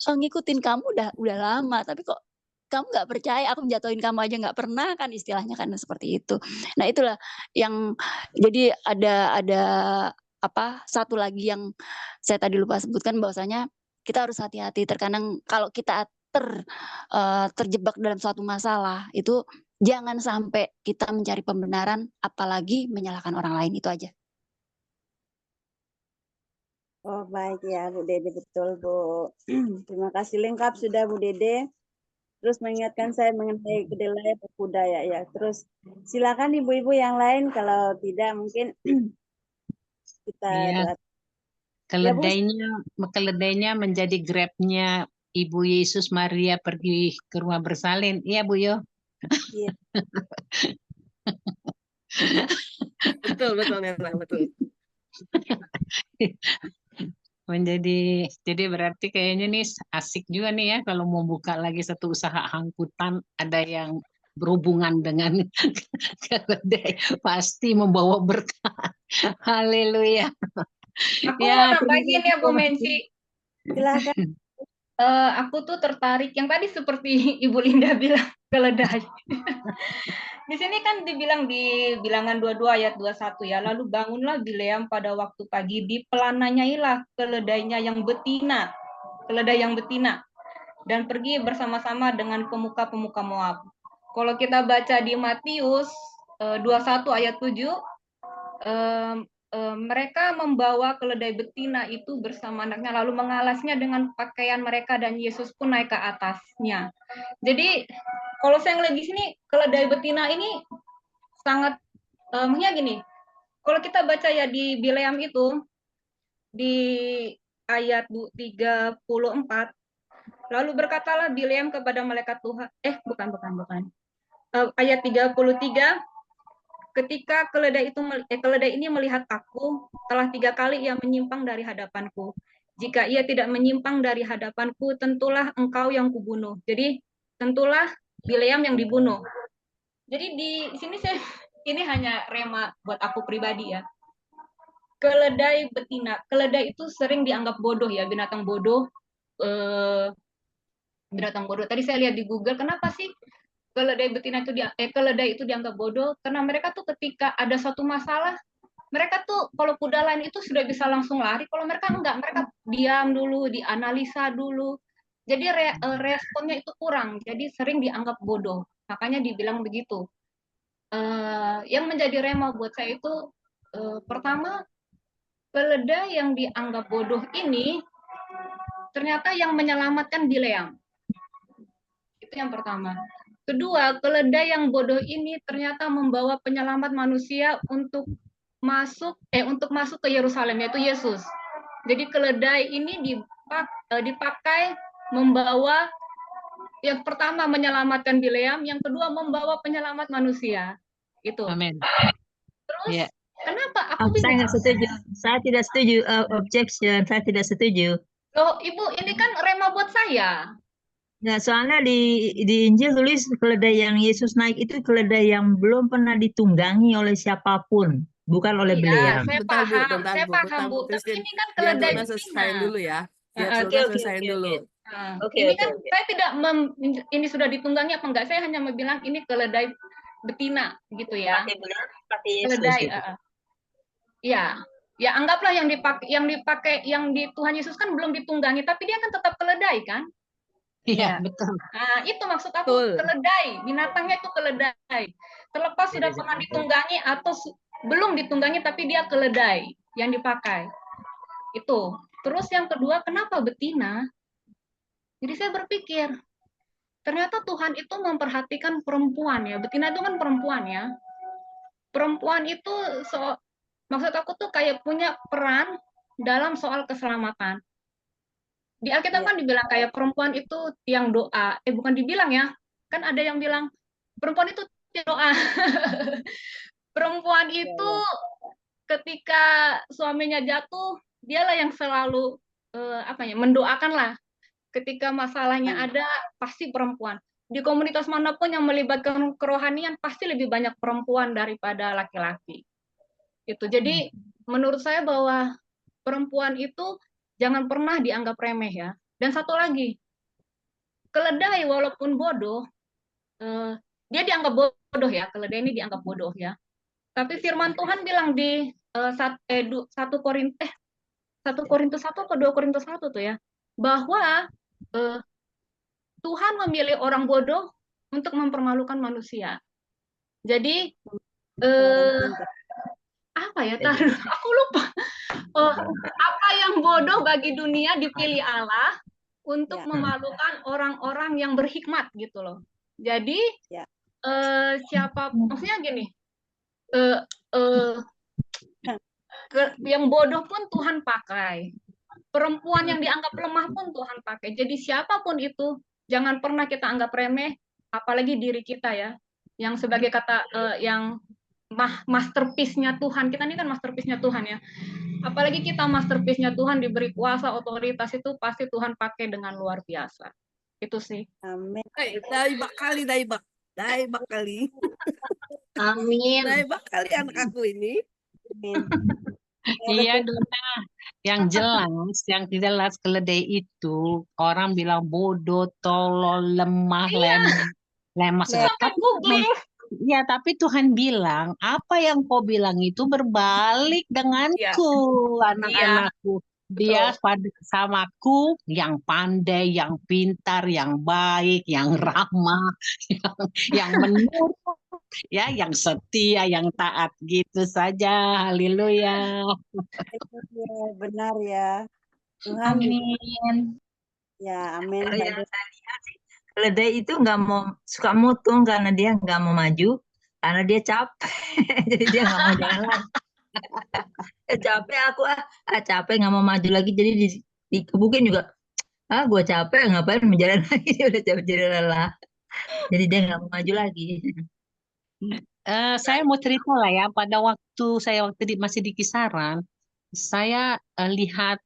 Speaker 15: ngikutin kamu udah lama, tapi kok kamu nggak percaya, aku jatuhin kamu aja nggak pernah, kan istilahnya kan seperti itu. Nah, itulah yang jadi ada satu lagi yang saya tadi lupa sebutkan, bahwasanya kita harus hati-hati. Terkadang kalau kita terjebak dalam suatu masalah, itu jangan sampai kita mencari pembenaran, apalagi menyalahkan orang lain. Itu aja.
Speaker 1: Oh, baik ya, Bu Dede, betul, Bu. Terima kasih lengkap sudah, Bu Dede. Terus mengingatkan saya mengenai kedelai atau kuda ya. Terus silakan ibu-ibu yang lain, kalau tidak mungkin kita doa.
Speaker 3: Keledainya menjadi grabnya Ibu Yesus Maria pergi ke rumah bersalin. Iya, Bu Yo.
Speaker 1: Iya.
Speaker 11: Betul, Nena, betul.
Speaker 3: Jadi berarti kayaknya nih asik juga nih ya kalau mau buka lagi satu usaha angkutan, ada yang berhubungan dengan keledai, pasti membawa berkah. Haleluya.
Speaker 7: Aku mau nambahin ya, Bu Mensi.
Speaker 1: Silakan.
Speaker 7: Aku tuh tertarik yang tadi seperti Ibu Linda bilang, keledai. Di sini kan dibilang di Bilangan 22 ayat 21 ya, lalu bangunlah Bileam pada waktu pagi, dipelananyailah keledainya yang betina, keledai yang betina, dan pergi bersama-sama dengan pemuka-pemuka Moab. Kalau kita baca di Matius 21 ayat 7, mereka membawa keledai betina itu bersama anaknya, lalu mengalasnya dengan pakaian mereka, dan Yesus pun naik ke atasnya. Jadi kalau saya ngeliat di sini, keledai betina ini sangat, maksudnya gini, kalau kita baca ya di Bileam itu, di ayat 34, lalu berkatalah Bileam kepada malaikat Tuhan, ayat 33, ketika keledai ini melihat aku, telah 3 kali ia menyimpang dari hadapanku. Jika ia tidak menyimpang dari hadapanku, tentulah engkau yang kubunuh. Jadi tentulah Bileam yang dibunuh. Jadi di sini ini hanya rema buat aku pribadi ya. Keledai betina, keledai itu sering dianggap bodoh ya, binatang bodoh. Binatang bodoh. Tadi saya lihat di Google, kenapa sih keledai betina itu keledai itu dianggap bodoh? Karena mereka tuh ketika ada suatu masalah, mereka tuh kalau kuda lain itu sudah bisa langsung lari, kalau mereka enggak, mereka diam dulu, dianalisa dulu. Jadi responnya itu kurang, jadi sering dianggap bodoh. Makanya dibilang begitu. Yang menjadi rema buat saya itu, pertama, keledai yang dianggap bodoh ini ternyata yang menyelamatkan Bileam. Itu yang pertama. Kedua, keledai yang bodoh ini ternyata membawa penyelamat manusia untuk masuk ke Yerusalem, yaitu Yesus. Jadi keledai ini dipakai membawa, yang pertama menyelamatkan Bileam, yang kedua membawa penyelamat manusia. Itu.
Speaker 3: Amin.
Speaker 7: Terus kenapa aku bisa?
Speaker 12: Saya nggak setuju. Saya tidak setuju. Objection. Saya tidak setuju.
Speaker 7: Loh, Ibu, ini kan rema buat saya.
Speaker 12: Nah, soalnya di Injil tulis keledai yang Yesus naik itu keledai yang belum pernah ditunggangi oleh siapapun. bukan oleh
Speaker 7: Iya,
Speaker 12: Bileam.
Speaker 7: saya
Speaker 11: Bentar Bu,
Speaker 7: paham,
Speaker 11: bentar
Speaker 7: saya
Speaker 11: Bu,
Speaker 7: paham
Speaker 11: bentar
Speaker 7: Bu.
Speaker 11: Bu
Speaker 7: Tapi
Speaker 11: Christine.
Speaker 7: ini kan
Speaker 11: Biar
Speaker 7: keledai
Speaker 11: Luna
Speaker 7: betina.
Speaker 11: selesaiin dulu ya. Biar
Speaker 7: Heeh,
Speaker 11: Luna selesaiin dulu.
Speaker 7: ini kan
Speaker 12: Oke.
Speaker 7: saya tidak ini sudah ditunggangi apa enggak. Saya hanya mau bilang ini keledai betina gitu ya.
Speaker 12: Pakai Yesus
Speaker 7: Keledai.
Speaker 12: itu.
Speaker 7: Iya. Ya anggaplah yang di Tuhan Yesus kan belum ditunggangi, tapi dia kan tetap keledai kan?
Speaker 3: Iya,
Speaker 7: Ya.
Speaker 3: betul.
Speaker 7: Nah, itu maksud aku keledai, binatangnya itu keledai. Terlepas sudah pernah ditunggangi atau belum ditunggangi, tapi dia keledai yang dipakai. Itu. Terus yang kedua, kenapa betina? Jadi saya berpikir, ternyata Tuhan itu memperhatikan perempuan ya. Betina itu kan perempuan ya. Perempuan itu maksud aku tuh kayak punya peran dalam soal keselamatan. Di Alkitab kan dibilang kayak perempuan itu tiang doa. Bukan dibilang ya. Kan ada yang bilang perempuan itu tiang doa. Perempuan itu ketika suaminya jatuh, dialah yang selalu mendoakan lah. Ketika masalahnya ada, pasti perempuan. Di komunitas manapun yang melibatkan kerohanian, pasti lebih banyak perempuan daripada laki-laki. Itu. Jadi menurut saya bahwa perempuan itu jangan pernah dianggap remeh ya. Dan satu lagi, keledai walaupun bodoh, dia dianggap bodoh ya. Keledai ini dianggap bodoh ya. Tapi firman Tuhan bilang di 1 Korintus 1 atau 2 Korintus 1 tuh ya, bahwa Tuhan memilih orang bodoh untuk mempermalukan manusia. Jadi apa ya? Aku lupa. Apa yang bodoh bagi dunia dipilih Allah untuk memalukan orang-orang yang berhikmat gitu loh. Jadi maksudnya gini, yang bodoh pun Tuhan pakai. Perempuan yang dianggap lemah pun Tuhan pakai. Jadi siapapun itu, jangan pernah kita anggap remeh, apalagi diri kita ya, yang sebagai yang masterpiece-nya Tuhan. Kita ini kan masterpiece-nya Tuhan ya. Apalagi kita masterpiece-nya Tuhan, diberi kuasa, otoritas, itu pasti Tuhan pakai dengan luar biasa. Itu sih.
Speaker 1: Amin.
Speaker 11: Daibak kali.
Speaker 3: Amin.
Speaker 11: Daibak kali anak aku ini.
Speaker 3: Iya, Dona. Yang jelas keledai itu orang bilang bodoh, tolol, lemah, lemah segala. Ya, tapi Tuhan bilang, apa yang kau bilang itu berbalik denganku, anak-anakku. Dia samaku yang pandai, yang pintar, yang baik, yang ramah, yang menurut, ya, yang setia, yang taat, gitu saja. Haleluya.
Speaker 1: Benar ya. Tuhan.
Speaker 3: Amin.
Speaker 1: Ya, amin.
Speaker 12: Kalau yang saya lihat sih, keledai itu nggak mau suka mutung karena dia nggak mau maju, karena dia capek. Jadi dia nggak mau jalan. Capek aku capek nggak mau maju lagi, jadi dikebukin juga. Gue capek, ngapain menjalan lagi, dia udah capek jadi lelah. Jadi dia nggak mau maju lagi.
Speaker 3: Saya mau cerita lah ya, pada waktu saya masih di Kisaran, saya lihat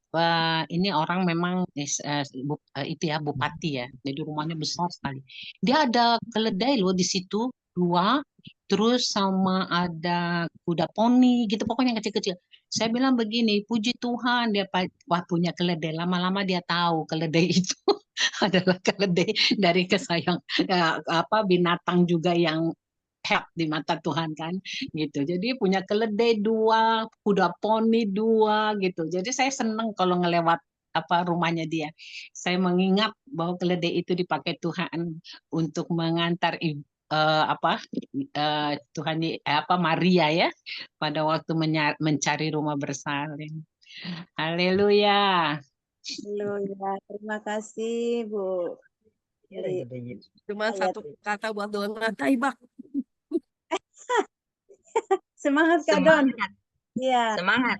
Speaker 3: ini orang memang itu ya bupati ya, jadi rumahnya besar sekali. Dia ada keledai loh di situ 2, terus sama ada kuda poni gitu, pokoknya kecil-kecil. Saya bilang begini, puji Tuhan dia punya keledai. Lama-lama dia tahu keledai itu adalah keledai dari kesayang binatang juga yang di mata Tuhan kan gitu. Jadi punya keledai 2, kuda poni 2 gitu. Jadi saya senang kalau ngelewat rumahnya dia. Saya mengingat bahwa keledai itu dipakai Tuhan untuk mengantar Tuhan Maria ya pada waktu mencari rumah bersalin. Haleluya.
Speaker 1: Haleluya. Terima kasih Bu.
Speaker 11: Cuma satu kata buat Dona, Daibak.
Speaker 1: Semangat Kak Don. Iya.
Speaker 12: Semangat.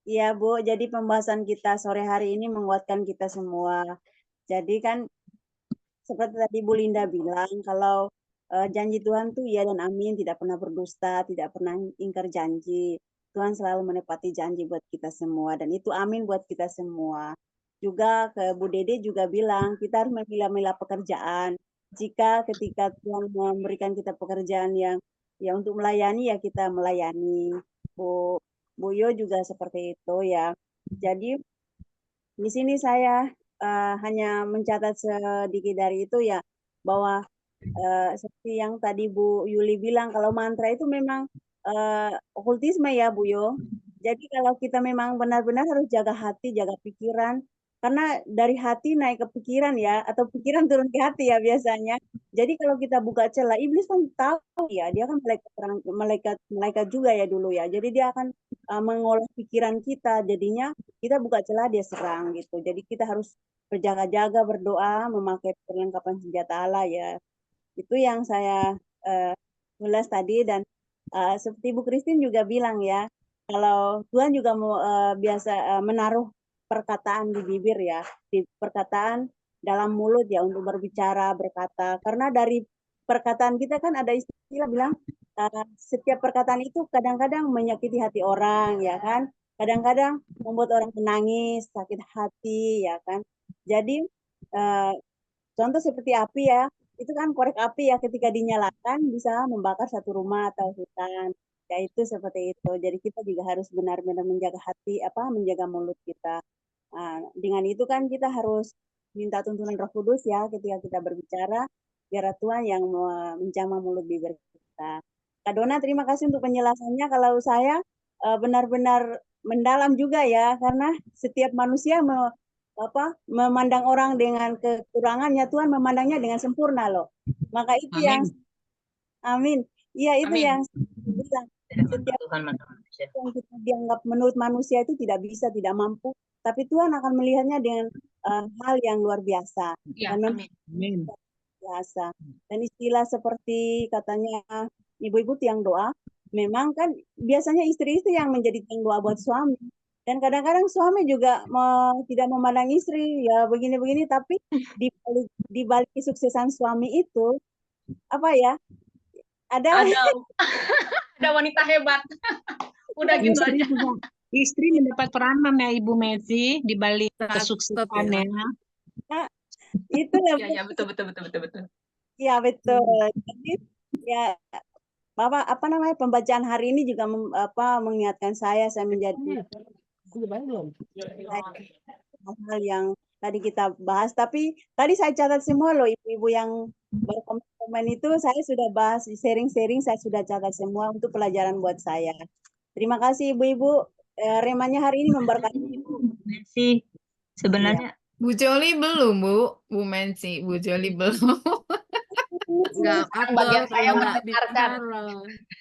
Speaker 1: Iya Bu, jadi pembahasan kita sore hari ini menguatkan kita semua. Jadi kan seperti tadi Bu Linda bilang, kalau janji Tuhan tuh ya dan amin, tidak pernah berdusta, tidak pernah ingkar janji. Tuhan selalu menepati janji buat kita semua, dan itu amin buat kita semua. Juga ke Bu Dede juga bilang, kita harus memilah-milah pekerjaan. Jika ketika Tuhan memberikan kita pekerjaan yang untuk melayani, ya kita melayani. Bu Yo juga seperti itu ya. Jadi di sini saya hanya mencatat sedikit dari itu ya, bahwa seperti yang tadi Bu Yuli bilang, kalau mantra itu memang okultisme ya Bu Yo. Jadi kalau kita memang benar-benar harus jaga hati, jaga pikiran, karena dari hati naik ke pikiran ya, atau pikiran turun ke hati ya biasanya. Jadi kalau kita buka celah, iblis kan tahu ya, dia kan malaikat juga ya dulu ya. Jadi dia akan mengolah pikiran kita, jadinya kita buka celah dia serang gitu. Jadi kita harus berjaga-jaga, berdoa, memakai perlengkapan senjata Allah ya. Itu yang saya ulas tadi, dan seperti Bu Christine juga bilang ya, kalau Tuhan juga mau biasa menaruh perkataan di bibir ya, di perkataan dalam mulut ya untuk berbicara, berkata. Karena dari perkataan kita kan ada istilah bilang setiap perkataan itu kadang-kadang menyakiti hati orang ya kan, kadang-kadang membuat orang menangis, sakit hati ya kan. Jadi contoh seperti api ya, itu kan korek api ya, ketika dinyalakan bisa membakar satu rumah atau hutan. Ya itu seperti itu. Jadi kita juga harus benar-benar menjaga hati, menjaga mulut kita. Nah, dengan itu kan kita harus minta tuntunan Roh Kudus ya ketika kita berbicara, biar Tuhan yang menjamah mulut bibir kita. Kak Dona, terima kasih untuk penjelasannya. Kalau saya benar-benar mendalam juga ya, karena setiap manusia memandang orang dengan kekurangannya, Tuhan memandangnya dengan sempurna loh. Maka itu yang amin. Iya itu
Speaker 12: Amin.
Speaker 1: yang bilang. Setiap yang kita dianggap menurut manusia itu tidak bisa, tidak mampu, tapi Tuhan akan melihatnya dengan hal yang luar biasa.
Speaker 3: Ya,
Speaker 1: Dan
Speaker 3: amin.
Speaker 1: biasa. Dan istilah seperti katanya ibu-ibu tiang doa, memang kan biasanya istri-istri yang menjadi tiang doa buat suami. Dan kadang-kadang suami juga tidak memandang istri, ya begini-begini, tapi di balik kesuksesan suami itu, ada
Speaker 7: wanita hebat. Udah gitu
Speaker 3: Istri
Speaker 7: aja.
Speaker 3: juga, istri mendapat peranan ya Ibu Messi di balik kesuksesannya.
Speaker 1: Itu
Speaker 7: Ya, betul.
Speaker 1: Ya betul. Jadi ya pembacaan hari ini juga mengingatkan saya menjadi hal yang tadi kita bahas. Tapi tadi saya catat semua loh, ibu-ibu yang berkomen itu saya sudah bahas, sharing-sharing saya sudah catat semua untuk pelajaran buat saya. Terima kasih ibu-ibu. Remanya hari ini memberkati.
Speaker 12: Messi, sebenarnya
Speaker 5: Bu Joli belum, Bu Mensi. Bu Joli belum.
Speaker 6: Enggak apa
Speaker 2: Bagian saya
Speaker 6: kalau
Speaker 2: mendengarkan.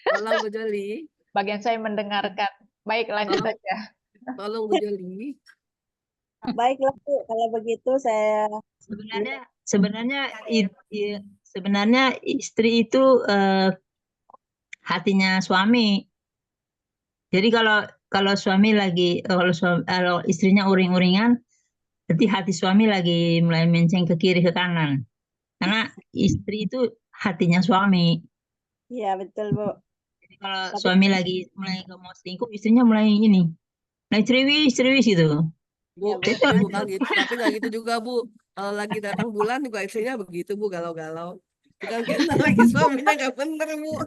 Speaker 6: Tolong Bu Joli.
Speaker 2: Bagian saya mendengarkan. Baik, lanjut aja.
Speaker 6: Tolong Bu Joli.
Speaker 1: Baiklah Bu, kalau begitu saya
Speaker 12: sebenarnya istri itu hatinya suami. Jadi kalau suami lagi kalau istrinya uring-uringan, berarti hati suami lagi mulai menceng ke kiri ke kanan. Karena istri itu hatinya suami.
Speaker 1: Iya betul Bu.
Speaker 12: Jadi kalau suami lagi mulai mau selingkuh, istrinya mulai ceriwis gitu.
Speaker 6: Bu, bukan gitu, tapi nggak gitu juga Bu. Kalau lagi datang bulan juga istrinya begitu Bu, galau-galau. Bukan karena lagi suaminya nggak bener Bu.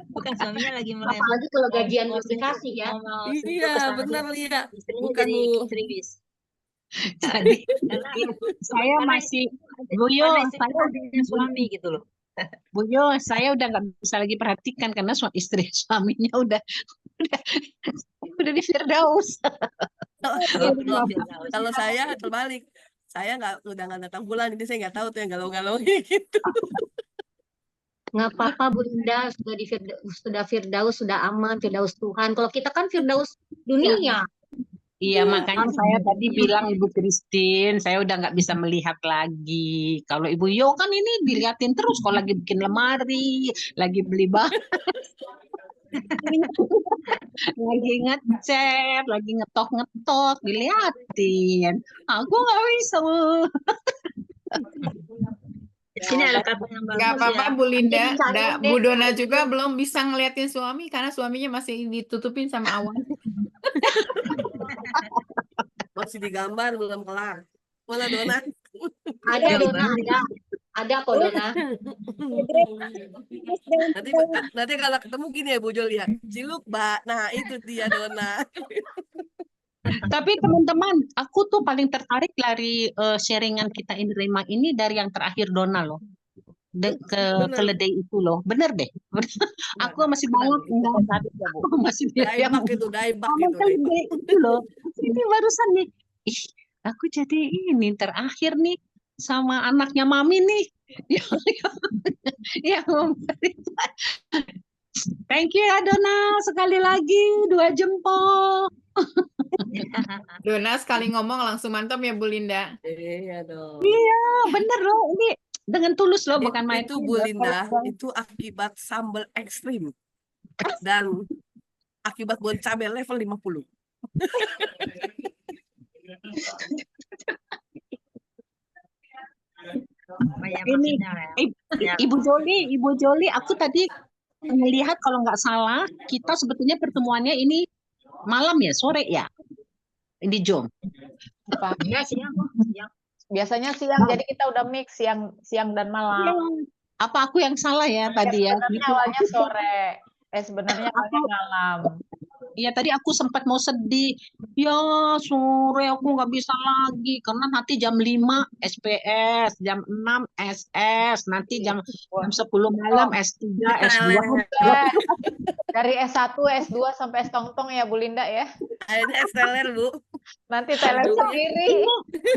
Speaker 12: Bukan suaminya lagi mulai.
Speaker 8: Apalagi kalau gajian belum dikasih ya.
Speaker 6: Iya benar ya.
Speaker 12: Istrinya
Speaker 6: Bukan
Speaker 12: jadi
Speaker 6: Bu.
Speaker 12: ceriwis.
Speaker 3: Jadi saya masih Bu Yo, saya
Speaker 12: hatinya suami gitu loh.
Speaker 3: Bu Yo, saya udah nggak bisa lagi perhatikan karena istri suaminya udah di Firdaus.
Speaker 6: Kalau saya terbalik, saya udah nggak datang bulan, jadi saya nggak tahu tuh yang galau-galau gitu.
Speaker 8: Nggak apa-apa Bu Linda, sudah Firdaus, sudah aman, Firdaus Tuhan. Kalau kita kan Firdaus dunia.
Speaker 3: Iya, makanya saya tadi bilang Ibu Christine, saya udah nggak bisa melihat lagi. Kalau Ibu Yo kan ini diliatin terus, kalau lagi bikin lemari, lagi beli bahan, lagi ngecat, lagi ngetok-ngetok, diliatin. Aku nggak bisa.
Speaker 12: Sini ada kata yang bagus.
Speaker 5: Nggak apa-apa
Speaker 12: ya.
Speaker 5: Bu Linda, Bu Dona juga belum bisa ngeliatin suami karena suaminya masih ditutupin sama awan.
Speaker 6: Masih digambar belum kelar. Mana Dona?
Speaker 8: Ada Dona, ada kok Dona.
Speaker 11: nanti kalau ketemu gini ya Bu Jol ya, ciluk Mbak. Nah itu dia Dona.
Speaker 3: Tapi teman-teman, aku tuh paling tertarik dari sharingan kita ini Rema ini dari yang terakhir Dona loh. Keledai itu loh. Bener deh. Aku masih banget enggak. Aku masih
Speaker 11: Daibak itu, daibak itu.
Speaker 3: Keledai itu loh. Ini barusan nih. Ih, aku jadi ini terakhir nih sama anaknya Mami nih. Yang memberikan. Thank you ya Dona. Sekali lagi 2 jempol.
Speaker 5: Dona sekali ngomong langsung mantap ya Bu Linda.
Speaker 11: Iya dong.
Speaker 3: Iya, bener loh. Ini dengan tulus loh, bukan main.
Speaker 11: Itu Bu Linda, itu akibat sambal ekstrim. Dan akibat bon cabai level 50.
Speaker 3: Ini Ibu Joli, aku tadi melihat kalau nggak salah kita sebetulnya pertemuannya ini malam ya, sore ya, di Jom.
Speaker 2: Ya, siang. Biasanya siang, jadi kita udah mix siang dan malam.
Speaker 3: Apa aku yang salah ya tadi ya?
Speaker 2: Sebenarnya awalnya sore, sebenarnya awalnya malam.
Speaker 3: Iya tadi aku sempat mau sedih, ya sore aku nggak bisa lagi karena nanti jam 5 SPS, jam 6 SS, nanti jam 10 malam S3, S2.
Speaker 2: Dari S1, S2 sampai S tongtong ya Bu Linda ya.
Speaker 11: Ini SLR Bu.
Speaker 2: Nanti teler sendiri.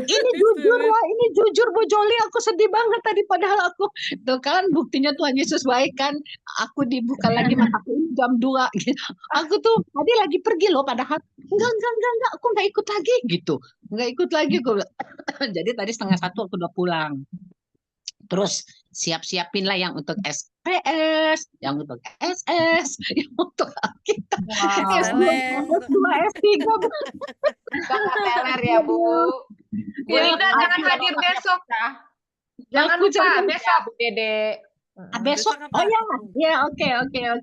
Speaker 3: Ini jujur ya, ini jujur Bu Joli, aku sedih banget tadi padahal aku tuh kan buktinya Tuhan Yesus baik kan, aku dibuka lagi mataku ini jam 2 gitu. Aku tuh tadi lagi pergi loh padahal enggak aku nggak ikut lagi gitu. Nggak ikut lagi aku. Jadi tadi 12:30 aku udah pulang. Terus siap-siapin lah yang untuk SPS, yang untuk SS, yang untuk kita S2, S3.
Speaker 2: Jangan teler ya Bu.
Speaker 7: Bu Linda jangan hadir besok. Jangan lupa besok.
Speaker 2: Dede.
Speaker 3: Besok, oh ya, oke. Makanya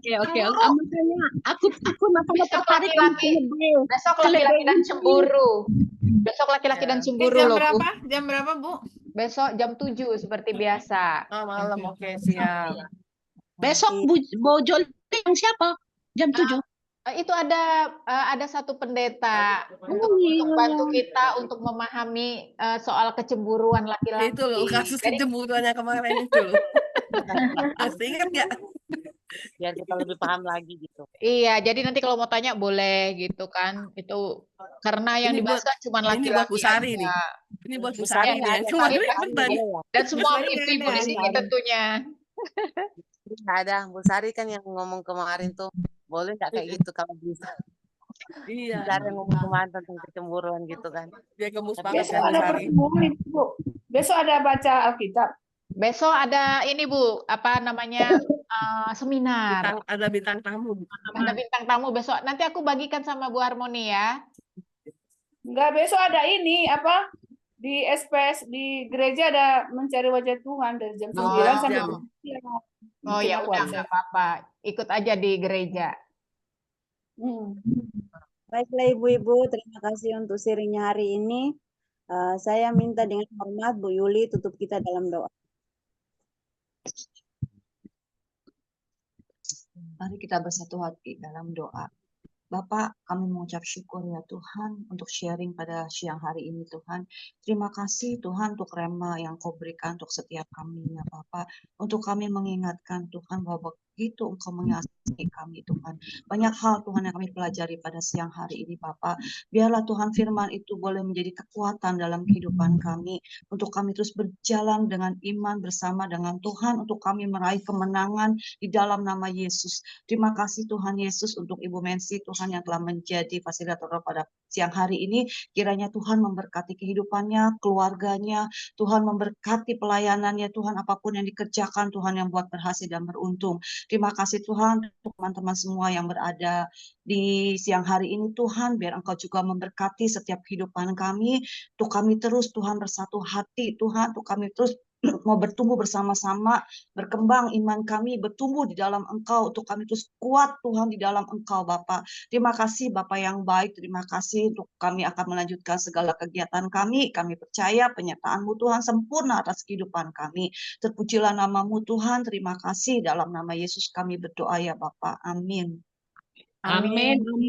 Speaker 3: aku makanya tertarik
Speaker 2: besok laki-laki dan cemburu. Besok laki-laki dan cemburu
Speaker 5: Jam
Speaker 2: loh.
Speaker 5: berapa? Jam berapa Bu?
Speaker 2: Besok jam 7 seperti biasa.
Speaker 11: Oh, malam, oke siap.
Speaker 3: Besok Bu Joli yang siapa? Jam 7.
Speaker 2: Itu ada satu pendeta untuk bantu kita untuk memahami soal kecemburuan laki-laki.
Speaker 11: Itu loh kasus kecemburuannya kemarin itu loh. Masih ingat nggak?
Speaker 9: Biar kita lebih paham lagi gitu.
Speaker 2: Iya, jadi nanti kalau mau tanya boleh gitu kan. Itu karena yang dibahas kan cuma laki-laki.
Speaker 11: Ini buat Bu Sari nih. Ini buat Bu Sari nih.
Speaker 2: Dan semua ibu-ibu di sini tentunya.
Speaker 9: Nggak ada, Bu Sari kan yang ngomong kemarin tuh, boleh nggak kayak gitu kalau bisa.
Speaker 11: Iya.
Speaker 9: Cara ngomong kemarin tentang kecemburuan gitu kan.
Speaker 11: Dia gemus
Speaker 9: banget
Speaker 11: ya Bu Sari.
Speaker 6: Besok ada baca Alkitab.
Speaker 2: Besok ada ini Bu, apa namanya seminar.
Speaker 11: Ada bintang tamu.
Speaker 2: Ada bintang tamu besok. Nanti aku bagikan sama Bu Harmoni ya.
Speaker 6: Enggak, besok ada ini apa? Di SPS di gereja ada mencari wajah Tuhan dari jam 9 sampai jam 10.
Speaker 2: Oh ya udah nggak apa-apa. Ikut aja di gereja.
Speaker 1: Baiklah Ibu-Ibu, terima kasih untuk sharingnya hari ini. Saya minta dengan hormat Bu Yuli tutup kita dalam doa.
Speaker 17: Mari kita bersatu hati dalam doa. Bapak, kami mengucap syukur ya Tuhan untuk sharing pada siang hari ini Tuhan. Terima kasih Tuhan untuk rema yang Kau berikan untuk setiap kami ya Bapak. Untuk kami mengingatkan Tuhan bahwa begitu Engkau mengasihi kami Tuhan. Banyak hal Tuhan yang kami pelajari pada siang hari ini Bapak. Biarlah Tuhan firman itu boleh menjadi kekuatan dalam kehidupan kami. Untuk kami terus berjalan dengan iman bersama dengan Tuhan. Untuk kami meraih kemenangan di dalam nama Yesus. Terima kasih Tuhan Yesus untuk Ibu Mensi Tuhan yang telah menjadi fasilitator pada siang hari ini. Kiranya Tuhan memberkati kehidupannya, keluarganya. Tuhan memberkati pelayanannya Tuhan. Apapun yang dikerjakan Tuhan yang buat berhasil dan beruntung. Terima kasih Tuhan untuk teman-teman semua yang berada di siang hari ini Tuhan, biar Engkau juga memberkati setiap kehidupan kami, untuk kami terus Tuhan bersatu hati Tuhan, untuk kami terus mau bertumbuh bersama-sama, berkembang iman kami, bertumbuh di dalam Engkau, untuk kami terus kuat Tuhan di dalam Engkau Bapa. Terima kasih Bapa yang baik, terima kasih untuk kami akan melanjutkan segala kegiatan kami percaya penyertaan-Mu Tuhan sempurna atas kehidupan kami. Terpujilah nama-Mu Tuhan, terima kasih dalam nama Yesus kami berdoa ya Bapa. Amin.
Speaker 3: Amin.